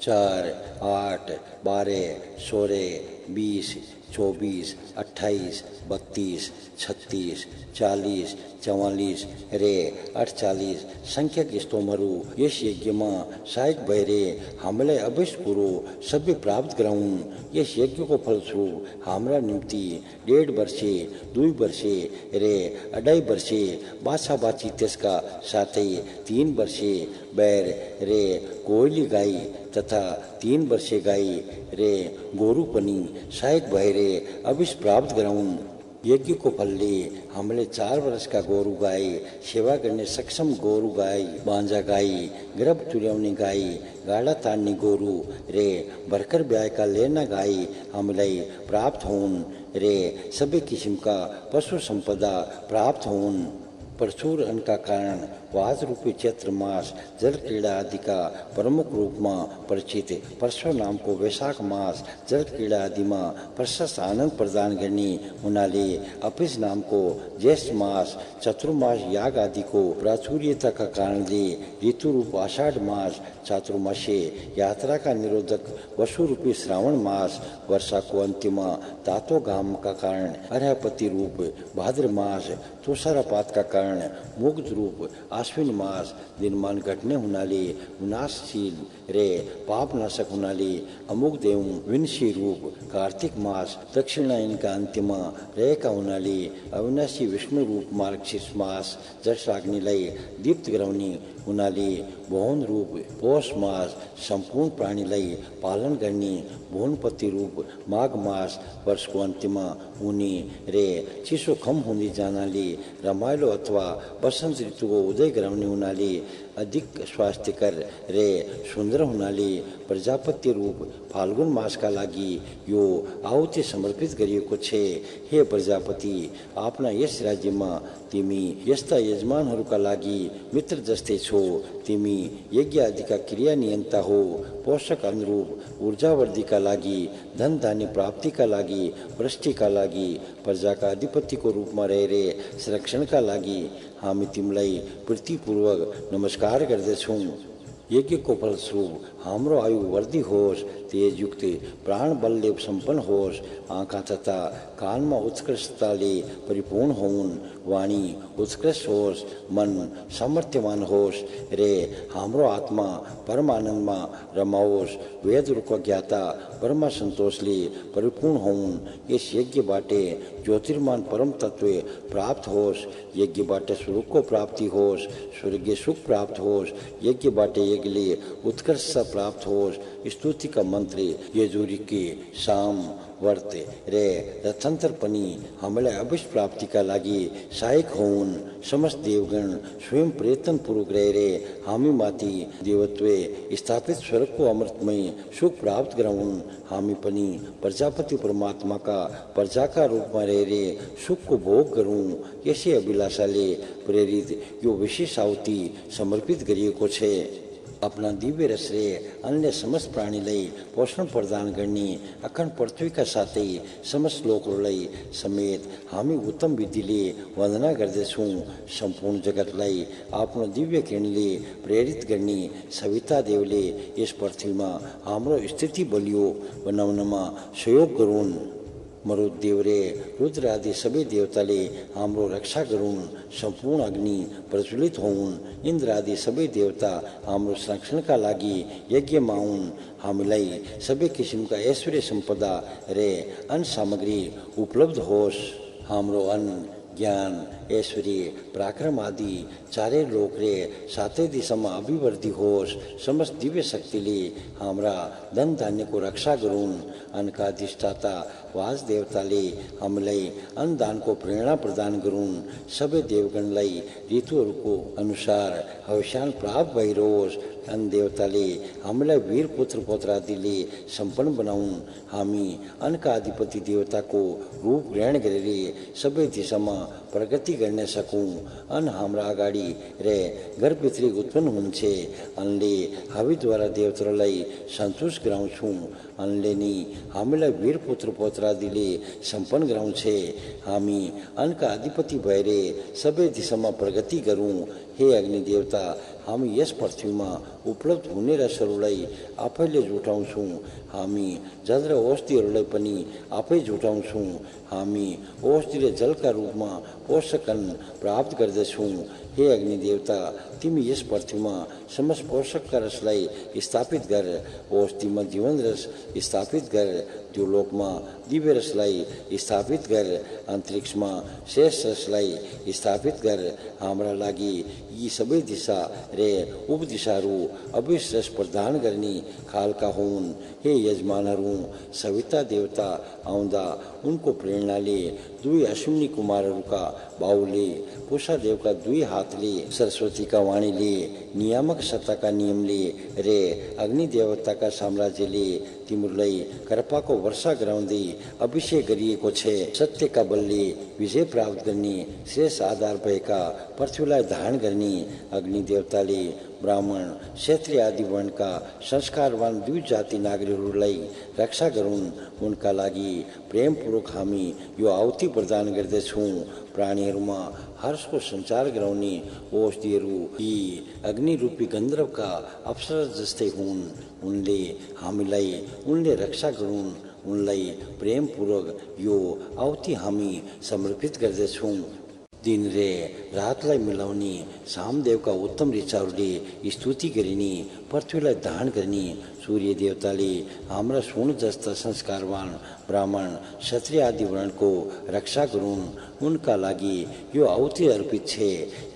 4, 8, 12, 16, 20, 24, 28, 32, 36, 40, 44 रे 48 संख्यक स्तोमहरू यस यज्ञमा सहायक भएरे हामीलाई अभिष्ट कुरो सबै प्राप्त गराउन् यस यज्ञ को फलस्वरूप हाम्रा निम्ति 1.5 वर्षे, 2 वर्षे रे 2.5 वर्षे बाछा बाछी त्यसका साथै 3 वर्षे बैर रे कोइली गाई तथा 3 वर्षे गाई रे गोरु पनि सहायक भएरे अभिष्ट प्राप्त गराउन् यज्ञ को फलले हामीले 4 वर्ष का गोरु गाई, सेवा गर्ने सक्षम गोरु गाई, बांजा गाई, गर्भ तुल्याउने गाई, गाडा तान्ने गोरु रे भर्खर ब्याएका लेना गाई हामीलाई प्राप्त हुन् रे सबै किसिमका पशु सम्पदा प्राप्त हुन् प्रचुर अन्न का कारण वाज रूपी चैत्र मास जल क्रीड़ा आदि का प्रमुख रूप में परिचित परशु नाम को वैशाख मास जल क्रीड़ा आदि में प्रशस्त आनंद प्रदान गर्ने हुनाले अपिस नाम को ज्येष्ठ मास चतुर्मास याग आदि को प्राचुर्यता का कारणले ऋतु रूप आषाढ़ मास चातुर्मास्य यात्रा का निरोधक वसु रूपी श्रावण मास वर्षा को अंतिम तातो घाम का कारण अर्हपति रूप भाद्र मास तुषारपात का कारण मुग्ध रूप आश्विन मास दिनमान घटने हुनाले विनाशशील रे पाप नाशक हुनाले अमुग्ध एवं विनशी रूप कार्तिक मास दक्षिणायन का अंतिम रहेका हुनाले अविनाशी विष्णु रूप मार्गशीर्ष मास जस अग्निलाई दीप्त गराउने हुनाले भुवन रूप पौष मास सम्पूर्ण प्राणीलाई पालन गर्ने भुवनपति रूप माघ मास वर्षको अन्त्यमा हुने रे चिसो कम हुँदै जानाले रमाइलो अथवा वसन्त ऋतुको उदय गराउने हुनाले अधिक स्वास्थ्यकर रे सुन्दर हुनाले प्रजापति रूप फाल्गुन मासका लागि यो आहुति समर्पित गरिएको छ। हे प्रजापति, आफ्ना यस राज्यमा तिमी यस्ता यजमानहरूका लागि मित्र जस्तै छौ। तिमी यज्ञ आदिका क्रिया नियन्ता हो। पोषक अनुरूप ऊर्जावर्धीका लागि, धन धान्य प्राप्तिका लागि, वृष्टिका लागि, प्रजाका अधिपतिको रूपमा रहेर संरक्षणका लागि हामी तिमीलाई प्रीतिपूर्वक नमस्कार गर्दछौँ। यज्ञ को फलस्वरूप हाम्रो आयु वृद्धि होस्, तेजयुक्त प्राण बलले सम्पन्न होस्, आँखा तथा कानमा उत्कृष्टताले परिपूर्ण होउन्, वाणी उत्कृष्ट होस्, मन सामर्थ्यवान होस् रे हाम्रो आत्मा परम आनन्दमा रमाओस्, वेदहरूको ज्ञाता परम सन्तोषले परिपूर्ण होउन्। यस यज्ञबाटै ज्योतिर्मान परम तत्व प्राप्त होस्, यज्ञबाट स्वर्गको प्राप्ति होस्, स्वर्गीय सुख प्राप्त होस्, यज्ञबाट यज्ञले उत्कृष्ट प्राप्त होस् स्तुतिका मन्त्र यजुरीके साम वर्त रे रथन्तर पनि हामीलाई अभिष्ट प्राप्तिका लागि सहायक हुन्। समस्त देवगण स्वयं प्रयत्नपूर्वक रहेर हामीमाथि देवत्व स्थापित स्वर्गको अमृतमय सुख प्राप्त गराउन्। हामी पनि प्रजापति परमात्माका प्रजाका रूपमा रहेर सुखको भोग गरौँ। यसै अभिलाषाले प्रेरित यो विशेष आहुति समर्पित गरिएको छ। अपना दिव्य रसले अन्य समस्त प्राणीलाई पोषण प्रदान गर्ने अखण्ड पृथ्वीका साथै समस्त लोकहरूलाई समेत हामी उत्तम विधिले वन्दना गर्दछौँ। सम्पूर्ण जगतलाई आफ्नो दिव्य किरणले प्रेरित गर्ने सविता देवले यस पृथ्वीमा हाम्रो स्थिति बलियो बनाउनमा सहयोग गरून्। मरुदेव रे रुद्र आदि सबै देवताले हाम्रो रक्षा गरून्। सम्पूर्ण अग्नि प्रज्वलित होउन्। इन्द्र आदि सबै देवता हाम्रो संरक्षणका लागि यज्ञमा आउन्। हामीलाई सबै किसिमका ऐश्वर्य सम्पदा रे अन्न सामग्री उपलब्ध होस्। हाम्रो अन्न ज्ञान ऐश्वर्य पराक्रम आदि चारै लोक रे सातै दिशामा अभिवृद्धि होस्। समस्त दिव्य शक्तिले हाम्रा धन धान्यको रक्षा गरून्। अन्नका अधिष्ठाता वास देवताले हामीलाई अन्नदानको प्रेरणा प्रदान गरून्। सबै देवगणलाई ऋतुहरूको अनुसार हविष्यान प्राप्त भइरहोस्। अन्न देवताले हामीलाई वीर पुत्र पौत्रादिले सम्पन्न बनाउन्। हामी अन्नका अधिपति देवताको रूप ग्रहण गरेर सबै दिशामा प्रगति गर्न सकौँ। अन्न हाम्रा अगाडि रे घरभित्रै उत्पन्न हुन्छ। अन्नले हविद्वारा देवतालाई सन्तुष्ट गराउँछौँ। अन्नले नि हामीलाई वीर पुत्र पौत्रादिले सम्पन्न गराउँछ। हामी अन्नका अधिपति भएर सबै दिशामा प्रगति गरौँ। हे अग्नि देवता, हामी यस पृथ्वीमा उपलब्ध हुने रसहरूलाई आफैले जुटाउँछौँ। हामी जल र औषधिहरूलाई पनि आफै जुटाउँछौँ। हामी औषधि र जलका रूपमा पोषक अन्न प्राप्त गर्दछौँ। हे अग्नि देवता, तिमी यस पृथ्वीमा समस्त पोषकका रसलाई स्थापित गर। औषधिमा जीवन रस स्थापित गर। त्यो लोकमा दिव्य रसलाई स्थापित गर। अन्तरिक्षमा शेष रसलाई स्थापित गर। हाम्रा लागि यी सबै दिशा रे उपदिशाहरू अभिष्ट रस प्रदान गर्ने खालका हुन्। हे यजमानहरू, सविता देवता आउँदा उनको प्रेरणाले दुई अश्विनी कुमारहरूका बाहुले पुषा देवका दुई हातले सरस्वतीका वाणीले नियामक सत्ताका नियमले रे अग्नि देवताका साम्राज्यले तिमीहरूलाई कृपाको वर्षा गराउँदै अभिषेक गरिएको छ। सत्यका बलले विजय प्राप्त गर्ने शेष आधार भएका पृथ्वीलाई धारण गर्ने अग्नि देवताले ब्राह्मण क्षत्रिय आदि वर्णका संस्कारवान दुई जाति नागरिकहरूलाई रक्षा गरून्। उनका लागि प्रेमपूर्वक हामी यो आहुति प्रदान गर्दछौँ। प्राणीहरूमा हर्षको सञ्चार गराउने औषधिहरू यी अग्निरूपी गन्धर्वका अप्सरा जस्तै हुन्। उनले हामीलाई उनले रक्षा गरून्। उनलाई प्रेमपूर्वक यो आहुति हामी समर्पित गर्दछौँ। दिन रे रातलाई मिलाउने सामदेवका उत्तम ऋचाहरूले स्तुति गरिने पृथ्वीलाई धारण गर्ने सूर्य देवताले हाम्रा सुन जस्ता संस्कारवान ब्राह्मण क्षत्रिय आदि वर्णको रक्षा गरून्। उनका लागि यो आहुति अर्पित छ।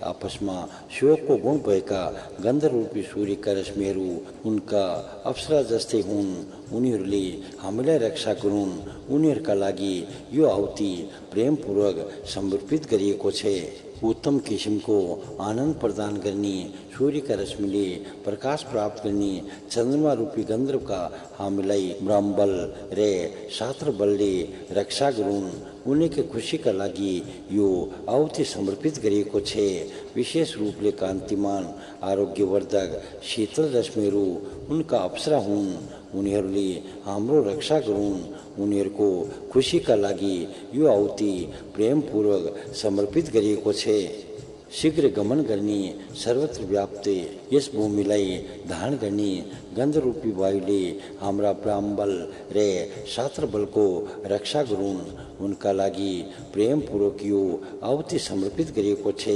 आपसमा शिवको गुण भएका गन्धर्वरूपी सूर्यका रश्मिहरू उनका अप्सरा जस्तै हुन्। उनीहरूले हामीलाई रक्षा गरून्। उनीहरूका लागि यो आहुति प्रेमपूर्वक समर्पित गरिएको छ। उत्तम किसिमको आनन्द प्रदान गर्ने सूर्यका रश्मिले प्रकाश प्राप्त गर्ने चन्द्रमा रूपी गन्धर्वका हामीलाई ब्रह्मबल रे शास्त्र बलले रक्षा गरून्। उनीकै खुसीका लागि यो आहुति समर्पित गरिएको छ। विशेष रूपले कान्तिमान आरोग्यवर्धक शीतल रश्मिहरू उनका अप्सरा हुन्। उनीहरूले हाम्रो रक्षा गरून्। उनीहरूको खुसीका लागि यो आहुति प्रेमपूर्वक समर्पित गरिएको छ। शीघ्र गमन गर्ने सर्वत्र व्याप्त यस भूमिलाई धारण गर्ने गन्धरूपी वायुले हाम्रा ब्राह्मबल रे शास्त्र बलको रक्षा गरून्। उनका लागि प्रेमपूर्वक यो आहुति समर्पित गरिएको छ।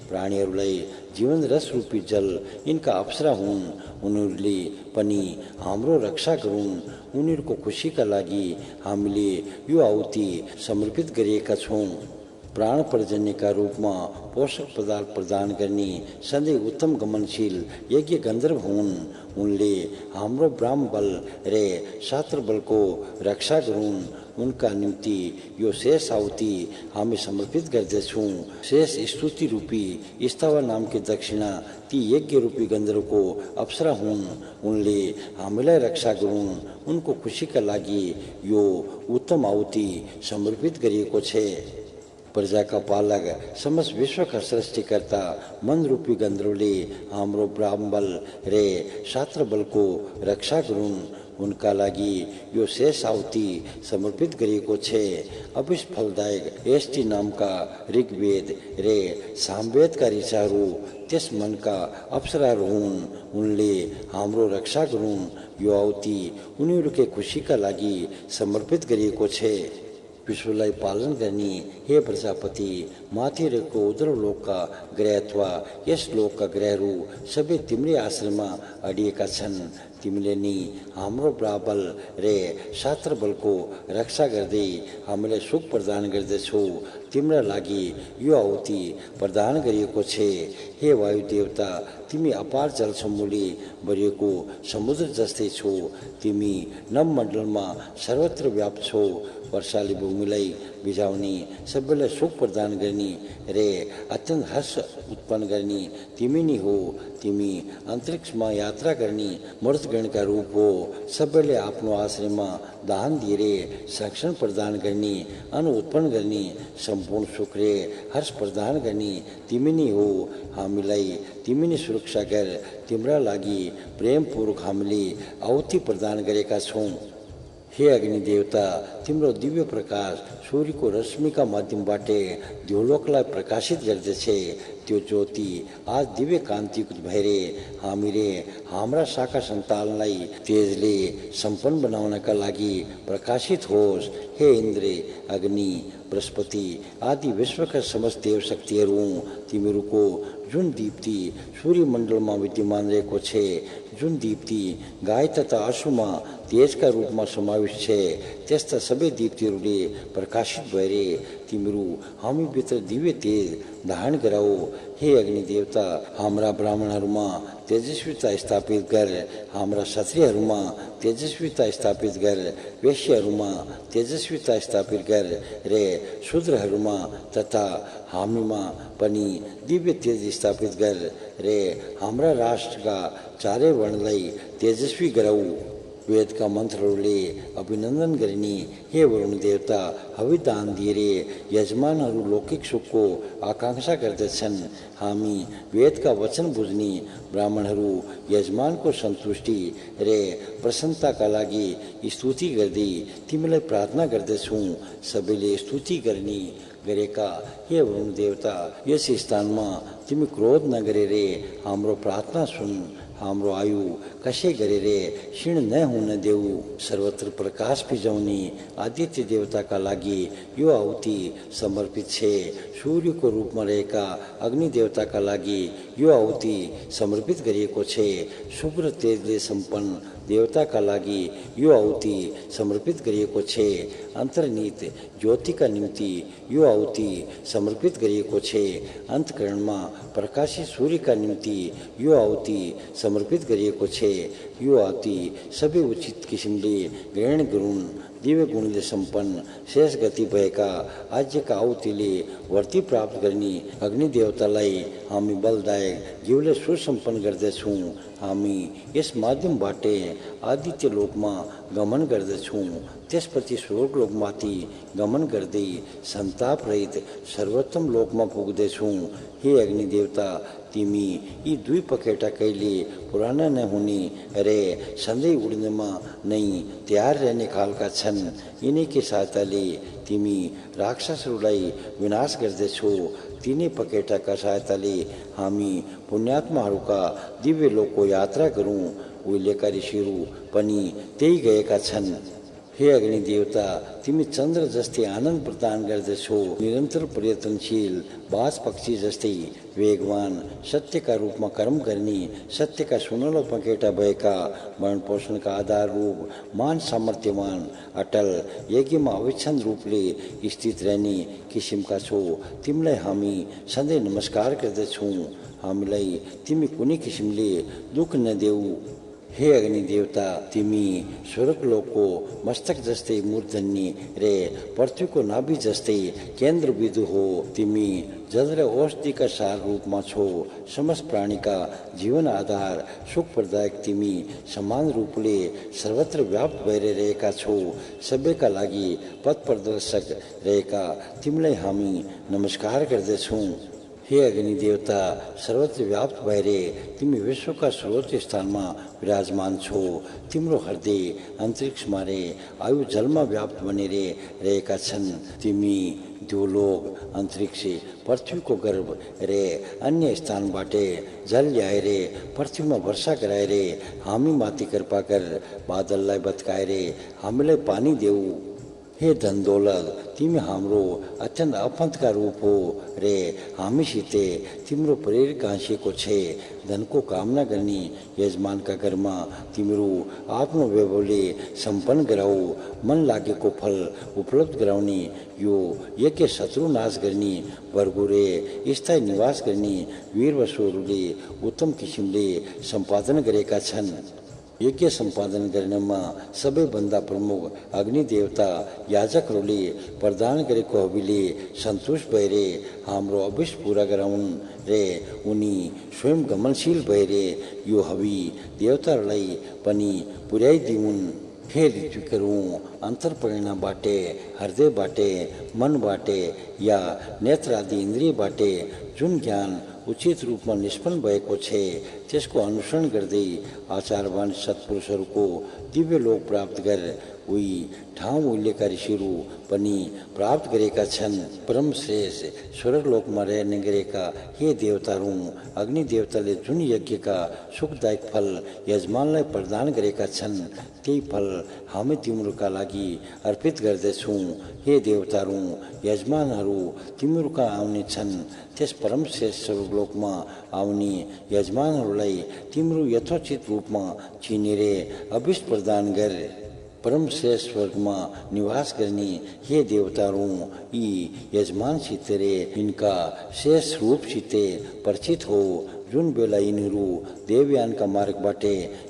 प्राणीहरूलाई जीवन रस रूपी जल यिनका अप्सरा हुन्। उनीहरूले पनि हाम्रो रक्षा गरून्। उनीहरूको खुसीका लागि हामीले यो आहुति समर्पित गरिएका छौँ। प्राण पर्जन्यका रूपमा पोषक पदार्थ प्रदान गर्ने सधैँ उत्तम गमनशील यज्ञ गन्धर्व हुन्। उनले हाम्रो ब्राह्म बल र शास्त्र बलको रक्षा गरून्। उनका निम्ति यो शेष आहुति हामी समर्पित गर्दछौँ। शेष स्तुति रूपी स्तवा नामकी दक्षिणा ती यज्ञ रूपी गन्धर्वको अप्सरा हुन्। उनले हामीलाई रक्षा गरून्। उनको खुसीका लागि यो उत्तम आहुति समर्पित गरिएको छ। प्रजाका पालक समस्त विश्वका सृष्टिकर्ता मन रूपी गन्धर्वले हाम्रो ब्राह्म बल र शास्त्र बलको रक्षा गरून्। उनका लागि यो शेष आहुति समर्पित गरिएको छ। अभिष फलदायक एष्टि नामका ऋग्वेद र सामवेदका ऋषिहरू त्यस मनका अप्सराहरू हुन्। उनले हाम्रो रक्षा गरून्। यो आहुति उनीहरूकै खुसीका लागि समर्पित गरिएको छ। विश्वलाई पालन गर्ने हे प्रजापति, माथि रहेको उद्रव लोकका ग्रह अथवा यस लोकका ग्रहहरू सबै तिम्रै आश्रयमा अडिएका छन्। तिमीले नि हाम्रो ब्राबल र शास्त्र बलको रक्षा गर्दै हामीलाई सुख प्रदान गर्दछौ। तिम्रा लागि यो आहुति प्रदान गरिएको छ। हे वायु देवता, तिमी अपार जल समूहले भरिएको समुद्र जस्तै छौ। तिमी नभमण्डलमा सर्वत्र व्याप्त छौ। वर्षाले भूमिलाई भिजाउने, सबैलाई सुख प्रदान गर्ने र अत्यन्त हर्ष उत्पन्न गर्ने तिमी नै हो। तिमी अन्तरिक्षमा यात्रा गर्ने मर्दगणका रूप हो। सबैले आफ्नो आश्रयमा दान दिएर संरक्षण प्रदान गर्ने, अन्न उत्पन्न गर्ने, सम्पूर्ण सुख र हर्ष प्रदान गर्ने तिमी नै हो। हामीलाई तिमी नै सुरक्षा गर। तिम्रा लागि प्रेमपूर्वक हामीले आहुति प्रदान गरेका छौँ। हे अग्नि देवता, तिम्रो दिव्य प्रकाश सूर्यको रश्मिका माध्यमबाट देवलोकलाई प्रकाशित गर्दछ। त्यो ज्योति आज दिव्य कान्तियुक्त भएर हामी र हाम्रा शाखा सन्तानलाई तेजले सम्पन्न बनाउनका लागि प्रकाशित होस्। हे इन्द्र, अग्नि, बृहस्पति आदि विश्वका समस्त देव शक्तिहरू, तिमीहरूको जुन दीप्ति सूर्यमण्डलमा विद्यमान रहेको छ, जुन दीप्ति गाय तथा अश्वमा तेजका रूपमा समावेश छ, त्यस्ता सबै दीप्तिहरूले प्रकाशित भएर तिमीहरू हामीभित्र दिव्य तेज धारण गराऊ। हे अग्नि देवता, हाम्रा ब्राह्मणहरूमा तेजस्विता स्थापित गर। हाम्रा क्षत्रियहरूमा तेजस्विता स्थापित गर। वैश्यहरूमा तेजस्विता स्थापित गर र शूद्रहरूमा तथा हामीमा पनि दिव्य तेज स्थापित गर र हाम्रा राष्ट्रका चारै वर्णलाई तेजस्वी गराऊ। वेदका मन्त्रहरूले अभिनन्दन गर्ने हे वरुण देवता, हविदान दिएर यजमानहरू लौकिक सुखको आकांक्षा गर्दछन्। हामी वेदका वचन बुझ्ने ब्राह्मणहरू यजमानको सन्तुष्टि र प्रसन्नताका लागि स्तुति गर्दै तिमीलाई प्रार्थना गर्दछौँ। सबैले स्तुति गर्ने गरेका हे वरुण देवता, यस स्थानमा तिमी क्रोध नगरेर हाम्रो प्रार्थना सुन। हाम्रो आयु कसै गरेर क्षीण न हुन देऊ। सर्वत्र प्रकाश फिजाउने आदित्य देवताका लागि यो आहुति समर्पित छ। सूर्यको रूपमा रहेका अग्नि देवताका लागि यो आहुति समर्पित गरिएको छ। शुभ्र तेजले सम्पन्न देवताका लागि यो आहुति समर्पित गरिएको छ। अन्तर्निहित ज्योतिका निम्ति यो आहुति समर्पित गरिएको छ। अन्तःकरणमा प्रकाशित सूर्यका निम्ति यो आहुति समर्पित गरिएको छ। यो आहुति सबै उचित किसिमले ग्रहण गरून्। दिव्य गुणले सम्पन्न शेष गति भएका आज्यका आहुतिले वर्ती प्राप्त गर्ने अग्नि देवतालाई हामी बलदायक जीवले सुसम्पन्न गर्दछौँ। हामी यस माध्यमबाट आदित्य लोकमा गमन गर्दछौँ। त्यसपछि स्वर्गलोकमाथि गमन गर्दै सन्ताप रहित सर्वोत्तम लोकमा पुग्दछौँ। हे अग्नि देवता, तिमी यी दुई पखेटा कहिले पुराना नहुने र सधैँ उड्नमा नै तयार रहने खालका छन्। यिनैकै सहायताले तिमी राक्षसहरूलाई विनाश गर्दछौ। तिनै पखेटाका सहायताले हामी पुण्यात्माहरूका दिव्य लोकको यात्रा गरौँ। उहिलेका ऋषिहरू पनि त्यही गएका छन्। हे अग्नि देवता, तिमी चन्द्र जस्तै आनन्द प्रदान गर्दछौ। निरन्तर प्रयत्नशील बाज पक्षी जस्तै वेगवान, सत्यका रूपमा कर्म गर्ने, सत्यका सुनौलो पखेटा भएका, भरण पोषणका आधार रूप, मान सामर्थ्यवान, अटल, यज्ञमा अविच्छिन्न रूपले स्थित रहने किसिमका छौ। तिमीलाई हामी सधैँ नमस्कार गर्दछौँ। हामीलाई तिमी कुनै किसिमले दुःख नदेऊ। हे अग्नि देवता, तिमी स्वर्गलोकको मस्तक जस्तै मूर्धन्य रे पृथ्वीको नाभि जस्तै केन्द्रबिन्दु हो। तिमी जल र औषधिका सार रूपमा छौ। समस्त प्राणीका जीवन आधार, सुख प्रदायक तिमी समान रूपले सर्वत्र व्याप्त भएर रहेका छौ। सबैका लागि पथ प्रदर्शक रहेका तिमीलाई हामी नमस्कार गर्दछौँ। हे अग्नि देवता, सर्वत्र व्याप्त भएर तिमी विश्वका सर्वोच्च स्थानमा विराजमान छौ। तिम्रो हृदय अन्तरिक्षमा रे आयु जलमा व्याप्त बनेर रहेका छन्। तिमी द्युलोक, अन्तरिक्ष, पृथ्वीको गर्भ रे अन्य स्थानबाट जल ल्याएर पृथ्वीमा वर्षा गराएर हामी माथि कृपा कर बादललाई भत्काएर हामीलाई पानी देऊ। हे धन दौलत, तिमी हाम्रो अत्यन्त आफन्तका रूप हो रे हामीसित तिम्रो प्रेर गाँसिएको छ। धनको कामना गर्ने यजमानका घरमा तिम्रो आफ्नो वैभवले सम्पन्न गराऊ। मन लागेको फल उपलब्ध गराउने यो यज्ञ शत्रु नाश गर्ने वर्गो रे स्थायी निवास गर्ने वीरवशुहरूले उत्तम किसिमले सम्पादन गरेका छन्। यज्ञ सम्पादन गर्नमा सबैभन्दा प्रमुख अग्नि देवता याजकहरूले प्रदान गरेको हविले सन्तुष्ट भएर हाम्रो अभिष्ट पूरा गराउन् रे उनी स्वयं गमनशील भएर यो हवि देवताहरूलाई पनि पुर्याइदिउन्। हे ऋत्विकहरू, अन्तर्प्रेरणाबाट, हृदयबाट, मनबाट या नेत्र आदि इन्द्रियबाट जुन ज्ञान उचित रूपमा निष्पन्न भएको छ त्यसको अनुसरण गर्दै आचारवान सत्पुरुषहरूको दिव्य लोक प्राप्त गर। उही ठाउँ उहिलेका ऋषिहरू पनि प्राप्त गरेका छन्। परम श्रेष्ठ स्वर्गलोकमा रहने गरेका हे देवताहरू, अग्नि देवताले जुन यज्ञका सुखदायक फल यजमानलाई प्रदान गरेका छन् त्यही फल हामी तिम्रोका लागि अर्पित गर्दछौँ। हे देवताहरू, यजमानहरू तिम्रोका आउने छन्। त्यस परम श्रेष्ठ स्वर्गलोकमा आउने यजमानहरूलाई तिम्रो यथोचित रूपमा चिनेर अभिष्ट प्रदान गर। परम श्रेष्ठ स्वर्गमा निवास गर्ने हे देवताहरू, यी यजमानसित रे यिनका शेष रूपसित परिचित हो। जुन बेला यिनीहरू देवयानका मार्गबाट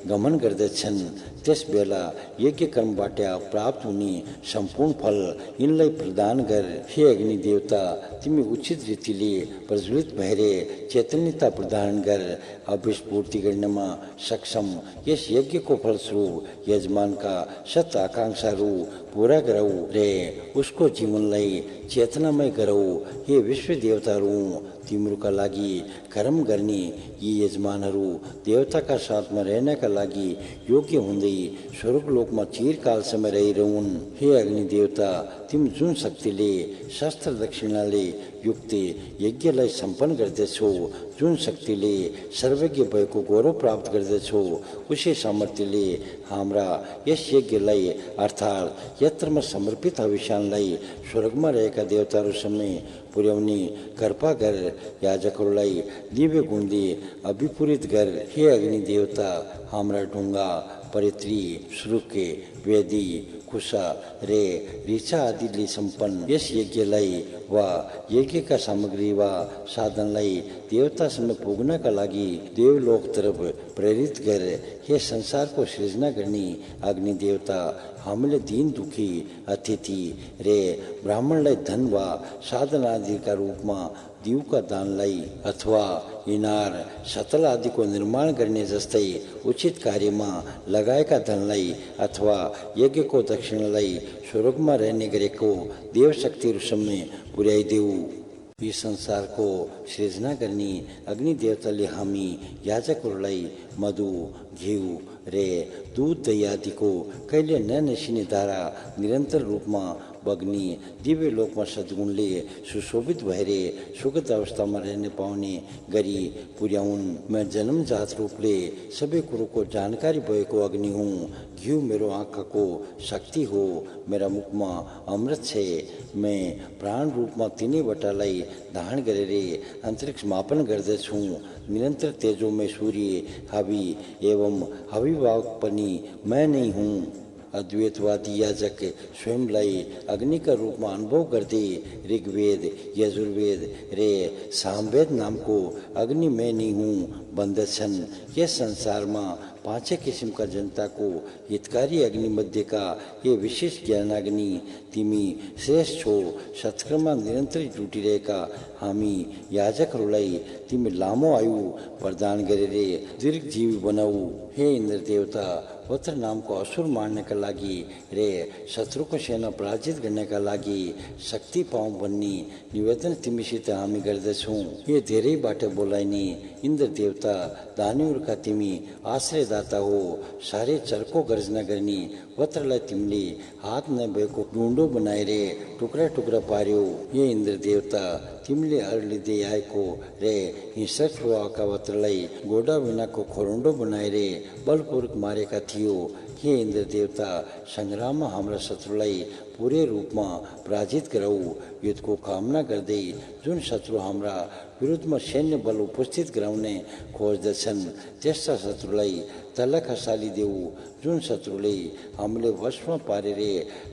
गमन गर्दछन् त्यस बेला यज्ञ कर्मबाट प्राप्त हुने सम्पूर्ण फल यिनलाई प्रदान गर। हे अग्नि देवता, तिमी उचित रीतिले प्रज्वलित भएर चैतन्यता प्रदान गर। अभिष्ट पूर्ति गर्नमा सक्षम यस यज्ञको फलस्वरूप यजमानका सत आकांक्षाहरू पूरा गराऊ रे उसको जीवनलाई चेतनामय गराऊ। हे विश्व देवताहरू, तिम्रोका लागि कर्म गर्ने यी यजमानहरू देवताका साथमा रहनका लागि योग्य हुँदै स्वर्गलोकमा चिरकालसम्म रहिरहन्। हे अग्नि देवता, तिमी जुन शक्तिले शस्त्र दक्षिणाले युक्त यज्ञलाई सम्पन्न गर्दछौ, जुन शक्तिले सर्वज्ञ भएको गौरव प्राप्त गर्दछौ, उसै सामर्थ्यले हाम्रा यस यज्ञलाई अर्थात् यत्रमा समर्पित हविष्यानलाई स्वर्गमा रहेका देवताहरूसम्म पुर्याउने कृपा गर। याजकहरूलाई दिव्य गुणले अभिपूरित गर। हे अग्नि देवता, हाम्रा ढुङ्गा, परित्री, श्रुके, वेदी, कुशा रे ऋचा आदिले सम्पन्न यस यज्ञलाई वा यज्ञका सामग्री वा साधनलाई देवतासम्म पुग्नका लागि देवलोकतर्फ प्रेरित गर। हे संसारको सृजना गर्ने अग्नि देवता, हामीले दीन दुखी अतिथि रे ब्राह्मणलाई धन वा साधन आदिका रूपमा दिउका दानलाई अथवा इनार, सतल आदिको निर्माण गर्ने जस्तै उचित कार्यमा लगाएका धनलाई अथवा यज्ञको दक्षिणालाई स्वर्गमा रहने गरेको देवशक्तिहरूसम्म पुर्याइदेऊ। यी संसारको सृजना गर्ने अग्नि देवताले हामी याजकहरूलाई मधु, घिउ रे दूध दही आदिको कहिले ननसिने धारा निरन्तर रूपमा અગ્નિ દિવ્ય લોકમાં સદગુણલે સુશોભિત ભયરે સુગત અवस्थામાં रहने पाउने गरी पुर्याउन्। मैं जन्मजात रूपले सबै कुरोको जानकारी भएको अग्नि हुँ। घिउ मेरो आँखाको शक्ति हो, मेरा मुखमा अमृत छे। मैं प्राण रूपमा तिनैवटालाई धारण गरेर अन्तरिक्ष मापन गर्दछु। निरन्तर तेजो में सूर्य हवि एवं हविभावक पनि मैं नहीं हूँ। अद्वैतवादी याजक स्वयंलाई अग्नि का रूप में अनुभव करते ऋग्वेद यजुर्वेद रे सामवेद नाम को अग्नि में नहीं हूँ बंदछन। यह संसार में पांचे किस्म का जनता को हितकारी अग्नि मध्य का ये विशेष ज्ञानाग्नि तिमी श्रेष्ठ छो। सत्कर्म निरंतर टूटी रहेका हामी याजक रोलाई तिमी लामो आयु प्रदान गरेर दीर्घ जीवी बनाऊ। हे इंद्र देवता, वत्र नाम को असुर मारने का लागी रे शत्रु को सेना पराजित करने का लागी शक्ति पाऊँ भन्ने निवेदन तिमीसित हामी गर्दछौँ। ये धेरै बाटे बोलाइने इंद्र देवता दानीहरूका तिमी आश्रयदाता हो। सारे चर्को गर्जना गर्ने वत्रलाई तिमीले हात नभएको डुन्डो बनाएर टुक्रा टुक्रा पार्यो। ये इंद्र देवता, तिमीले अरलिँदै आएको रे हिंसक स्वभावका वत्रलाई गोडा बिनाको खोरन्डो बनाएर बलपूर्वक मारेका थियो। हे इंद्र देवता, संग्राममा हाम्रा शत्रुलाई पूरे रूपमा पराजित गराऊ। युद्धको कामना गर्दै जुन शत्रु हाम्रा विरुद्धमा सैन्य बल उपस्थित गराउने खोज्दछन् त्यस्ता शत्रुलाई तल खसालिदेऊ। जुन शत्रुले हामीले वशमा पारेर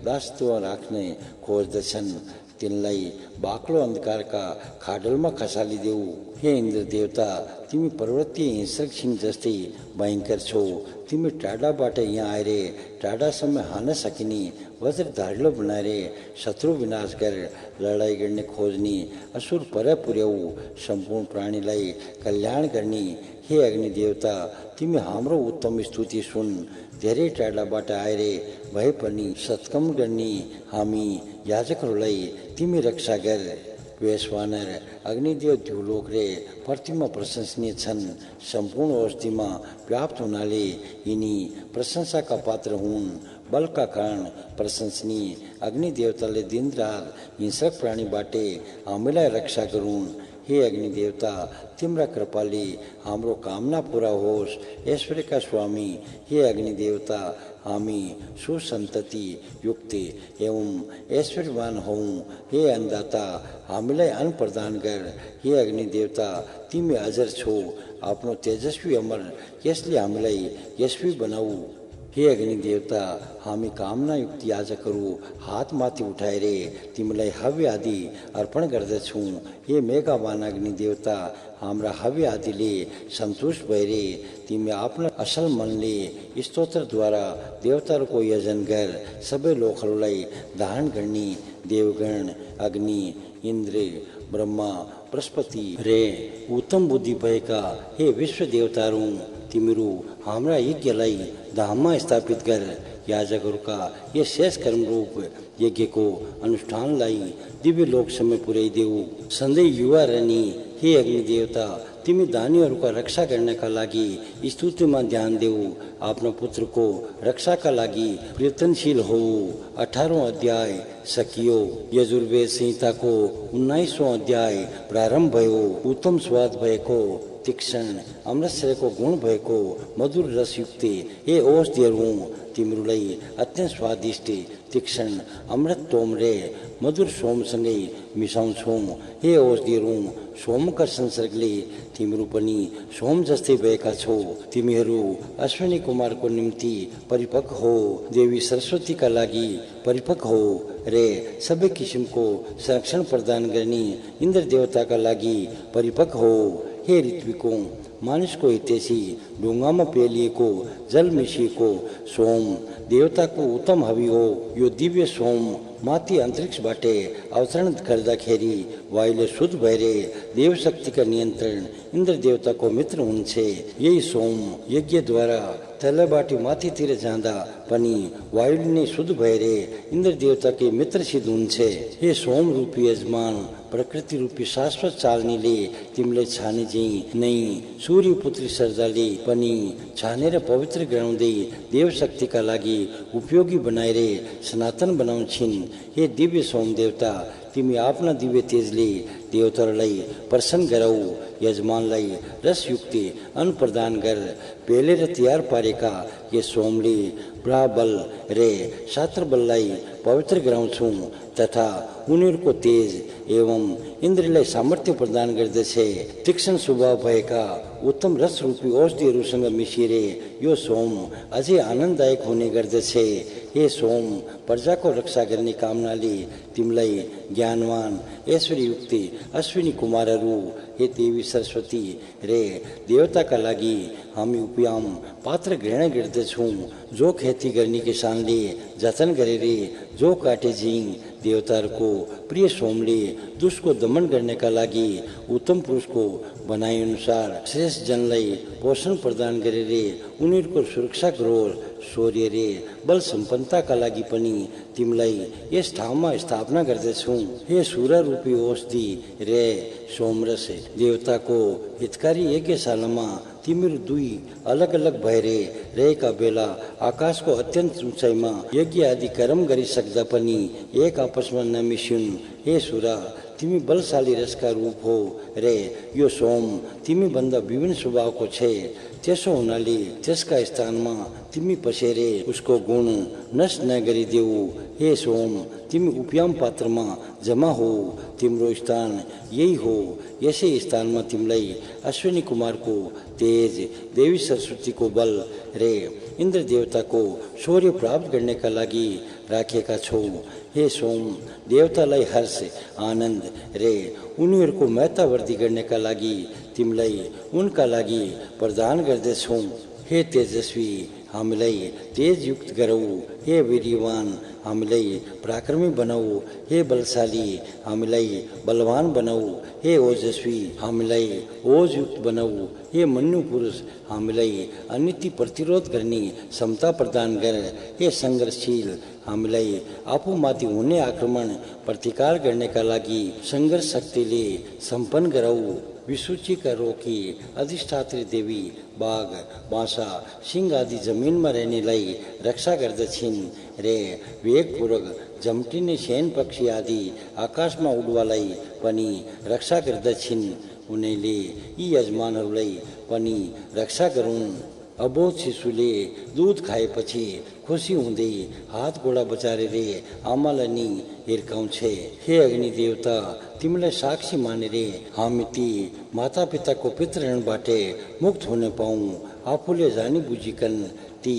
दासत्वमा राख्ने खोज्दछन् तिनलाई बाक्लो अंधकारका खाडलमा खसालिदेऊ। हे इंद्र देवता, तिमी पर्वतीय हिंसक सिंह जस्तै भयंकर छौ। तिमी टाढाबाट यहाँ आएर टाढासम्म हान सकिने वज्र धारिलो बनाएर शत्रु विनाश गरेर लडाइँ गर्ने खोज्ने असुर पर पुर्याऊ। सम्पूर्ण प्राणीलाई कल्याण गर्ने हे अग्नि देवता, तिमी हाम्रो उत्तम स्तुति सुन। धेरै टाढाबाट आएर भए पनि सत्कर्म गर्ने हामी याजकहरूलाई तिमी रक्षा गर। वैश्वानर अग्निदेव द्युलोक रे प्रतिमा प्रशंसनीय छन्। सम्पूर्ण औषधिमा व्याप्त हुनाले यिनी प्रशंसाका पात्र हुन्। बल का कारण प्रशंसनीय अग्नि देवताले दिन रात हिंसक प्राणीबाट हामीलाई रक्षा गरून्। हे अग्नि देवता, तिम्रा कृपाले हाम्रो कामना पूरा होस्। ऐश्वर्यका स्वामी हे अग्नि देवता, हामी सुसन्तति युक्त एवं ऐश्वर्यवान हौँ। हे अन्नदाता, हामीलाई अन्न प्रदान गर। हे अग्नि देवता, तिमी अजर छौ। आफ्नो तेजस्वी अमर यसले हामीलाई यशस्वी बनाऊ। हे अग्नि देवता, हामी कामना युक्त याजकहरू हात माथि उठाएर तिमीलाई हव्य आदि अर्पण गर्दछौँ। हे मेघावान अग्नि देवता, हाम्रा हव्य आदिले सन्तुष्ट भएर तिमी आफ्नो असल मनले स्तोत्रद्वारा देवताहरूको यजन गर। सबै लोकहरूलाई धारण गर्ने देवगण अग्नि इन्द्र ब्रह्मा बृहस्पति रे उत्तम बुद्धि भएका हे विश्व देवताहरू, तिमीहरू हाम्रा यज्ञलाई धाममा स्थापित गर। याजकहरूका यस शेष कर्म रूप यज्ञको अनुष्ठानलाई दिव्य लोकसम्म पुर्याइदेऊ। सधैँ युवा रहने हे अग्नि देवता, तिमी दानीहरूका रक्षा गर्नका लागि स्तुतिमा ध्यान देऊ। आफ्नो पुत्रको रक्षाका लागि प्रयत्नशील हो। 18औं अध्याय सकियो। यजुर्वेद संहिताको 19औं अध्याय प्रारम्भ भयो। उत्तम स्वाद भएको तीक्ष्ण अमृतसरको गुण भएको मधुर रसयुक्त हे औषधिहरू, तिमीहरूलाई अत्यन्त स्वादिष्ट तीक्ष्ण अमृत तोम रे मधुर सोमसँगै मिसाउँछौँ। हे औषधिहरू, सोमका संसर्गले तिमीहरू पनि सोम जस्तै भएका छौ। तिमीहरू अश्विनी कुमारको निम्ति परिपक्व हो, देवी सरस्वतीका लागि परिपक्व हो रे सबै किसिमको संरक्षण प्रदान गर्ने इन्द्र देवताका लागि परिपक्व हो। हे ऋत्विको, मानिसको हितैषी ढुङ्गामा पेलिएको जल मिसिएको सोम देवताको उत्तम हवि हो। यो दिव्य सोम माथि अन्तरिक्षबाट अवतरण गर्दाखेरि वायुले शुद्ध भएर देवशक्तिका नियन्त्रण इन्द्र देवताको मित्र हुन्छ। यही सोम यज्ञद्वारा तलबाट माथितिर जाँदा पनि वायुले नै शुद्ध भएर इन्द्र देवताकै मित्र सिद्ध हुन्छ। हे सोम रूपी यजमान, प्रकृति रूपी शाश्वत चालनीले तिमीलाई छाने चाहिँ नै सूर्यपुत्री सर्जाले पनि छानेर पवित्र गराउँदै देव शक्तिका लागि उपयोगी बनाएर सनातन बनाउँछिन्। हे दिव्य सोम देवता, तिमी आफ्ना दिव्य तेजले देवताहरूलाई प्रसन्न गराऊ। यजमानलाई रसयुक्त अन्न प्रदान गर। पेलेर तयार पारेका यस सोमले ब्राबल रे शास्त्र बललाई पवित्र गराउँछु तथा उनीहरूको तेज एवं इन्द्रलाई सामर्थ्य प्रदान गर्दछ। तीक्ष्ण स्वभाव भएका उत्तम रस रूपी औषधिहरूसँग मिसिएर यो सोम अझै आनन्ददायक हुने गर्दछ। हे सोम, प्रजाको रक्षा गर्ने कामनाले तिमीलाई ज्ञानवान ऐश्वर्ययुक्त अश्विनी कुमारहरू, हे देवी सरस्वती रे देवताका लागि हामी उपयाम पात्र ग्रहण गर्दछौँ। जो खेती गर्ने किसानले जतन गरेर जो काटे झिङ देवताहरूको प्रिय सोमले दुष्टको दमन गर्नका लागि उत्तम पुरुषको भनाइअनुसार श्रेष्ठ जनलाई पोषण प्रदान गरेर उनीहरूको सुरक्षा गरोस्। शौर्य रे बल सम्पन्नताका लागि पनि तिमीलाई यस ठाउँमा स्थापना गर्दछौँ। हे सूर्य रूपी औषधि रे सोमरस देवताको हितकारी यज्ञशालामा तिमीहरू दुई अलग अलग भएर रहेका बेला आकाशको अत्यन्त उचाइमा यज्ञ आदि कर्म गरिसक्दा पनि एक आपसमा नमिसिउन्। हे सूर्य, तिमी बलशाली रसका रूप हो रे यो सोम तिमी भन्दा विभिन्न स्वभावको छ। त्यसो हुनाले त्यसका स्थानमा तिमी पसेर उसको गुण नष्ट नगरिदेऊ। हे सोम, तिमी उपयाम पात्रमा जमा हो, तिम्रो स्थान यही हो। यसै स्थानमा तिमीलाई अश्विनी कुमारको तेज, देवी सरस्वतीको बल रे इन्द्र देवताको शौर्य प्राप्त गर्नका लागि राखेका छौ। हे सोम, देवतालाई हर्ष आनन्द रे उनीहरूको महत्तावृद्धि गर्नका लागि तिमीलाई उनका लागि प्रदान गर्दछौ। हे तेजस्वी, हामीलाई तेजयुक्त गराऊ। हे वीर्यवान, हामीलाई पराक्रमी बनाऊ। हे बलशाली, हामीलाई बलवान बनाऊ। हे ओजस्वी, हामीलाई ओजयुक्त बनाऊ। हे मन्यु पुरुष, हामीलाई अनिति प्रतिरोध गर्ने क्षमता प्रदान गर। हे सङ्घर्षशील, हामीलाई आफूमाथि हुने आक्रमण प्रतिकार गर्नका लागि सङ्घर्ष शक्तिले सम्पन्न गराऊ। विसूचिका रोकी अधिष्ठात्री देवी बाघ, बाँसा, सिंह आदि जमिनमा रहनेलाई रक्षा गर्दछिन् रे वेगपूर्वक झम्टिने सेन पक्षी आदि आकाशमा उड्वालाई पनि रक्षा गर्दछिन्। उनीले यी यजमानहरूलाई पनि रक्षा गरून्। अबोध शिशुले दूध खाएपछि खुसी हुँदै हात गोडा बचारेर आमालाई नि हिर्काउँछ। हे अग्नि देवता, तिमीलाई साक्षी मानेर हामी ती माता पिताको पितृऋणबाट मुक्त हुन पाऊँ। आफूले जानी बुझिकन ती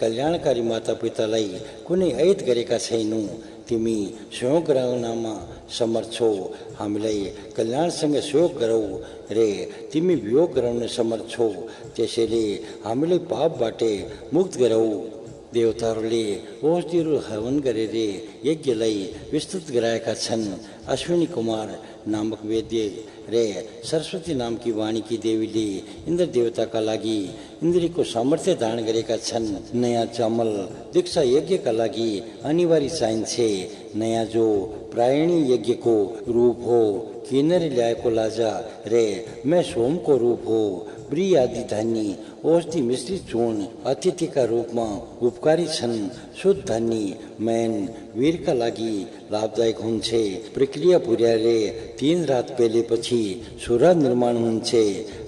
कल्याणकारी माता पितालाई कुनै ऐत गरेका छैनौँ। तिमी सहयोग गराउनमा समर्थ छौ। हामीलाई कल्याणसँग सहयोग गराऊ रे तिमी वियोग गराउन समर्थ छौ। त्यसैले हामीलाई पापबाट मुक्त गराऊ। देवताहरूले औषधिहरू हवन गरेर यज्ञलाई विस्तृत गराएका छन्। अश्विनी कुमार नामक वेद्य रे सरस्वती नामकी वाणीकी देवीले इन्द्र देवताका लागि इन्द्रियको सामर्थ्य दान गरेका छन्। नयाँ चामल दीक्षा यज्ञका लागि अनिवार्य चाहिन्छ। नयाँ जो प्रायणी यज्ञको रूप हो, किनेर ल्याएको लाजा रे मैं सोमको रूप हो। ब्री आदि धान्य औषधि मिश्रित चूर्ण अतिथिका रूपमा उपकारी छन्। शुद्ध धान्य मैन वीरका लागि लाभदायक हुन्छ। प्रक्रिया पुर्याएर 3 रात पेलेपछि सूर्य निर्माण हुन्छ।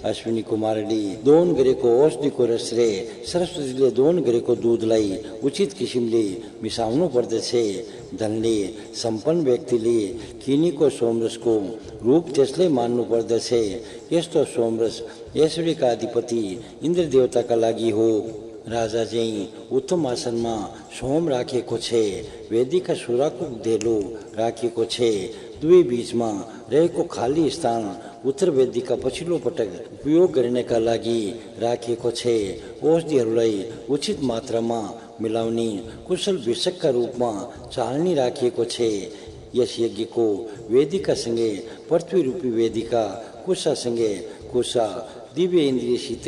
अश्विनी कुमारले दोहन गरेको औषधिको रस रे सरस्वतीले दोहन गरेको दुधलाई उचित किसिमले मिसाउनु पर्दछ। धनले सम्पन्न व्यक्तिले किनेको सोमरसको रूप त्यसलाई मान्नु पर्दछ। यस्तो सोमरस ऐश्वर्यका अधिपति इन्द्र देवताका लागि हो। राजा चाहिँ उत्तम आसनमा सोम राखेको छ। वेदीका सुराको धेलो राखेको छ। दुवै बीचमा रहेको खाली स्थान उत्तर वेदीका पछिल्लो पटक उपयोग गर्नका लागि राखेको छ। औषधिहरूलाई उचित मात्रामा मिलाउने कुशल विषकका रूपमा चालनी राखिएको छ। यस यज्ञको वेदिकासँगै पृथ्वी रूपी वेदिका, कुशासँगै कुशा, दिव्य इन्द्रियसित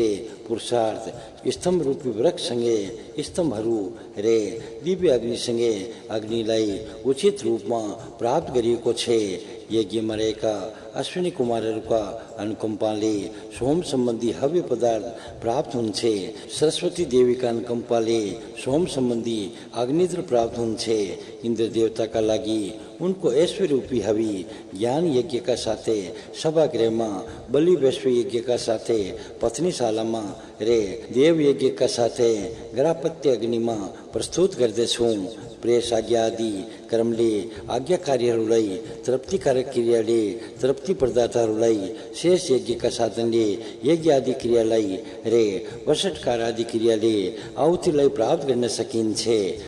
पुरुषार्थ, स्तम्भ रूपी वृक्षसँगै स्तम्भहरू रे दिव्य अग्निसँगै अग्निलाई उचित रूपमा प्राप्त गरिएको छ। यज्ञमा रहेका अश्विनी कुमारहरूका अनुकम्पाले सोम सम्बन्धी हव्य पदार्थ प्राप्त हुन्छ। सरस्वती देवीका अनुकम्पाले सोम सम्बन्धी अग्निद्र प्राप्त हुन्छ। इन्द्र देवताका लागि उनको ऐश्वर्य रूपी हवि ज्ञान यज्ञका साथै सभागृहमा बलि वैश्व यज्ञका साथै पत्नीशालामा रे देव यज्ञका साथै ग्रापत्य अग्निमा प्रस्तुत गर्दछौँ। प्रेस आज्ञा आदि कर्मले आज्ञाकारीहरूलाई तृप्तिकारक क्रियाले तृप्ति प्रदाताहरूलाई शेष यज्ञका साधनले यज्ञ आदि क्रियालाई रे वसटकार आदि क्रियाले आहुतिलाई प्राप्त गर्न सकिन्छ।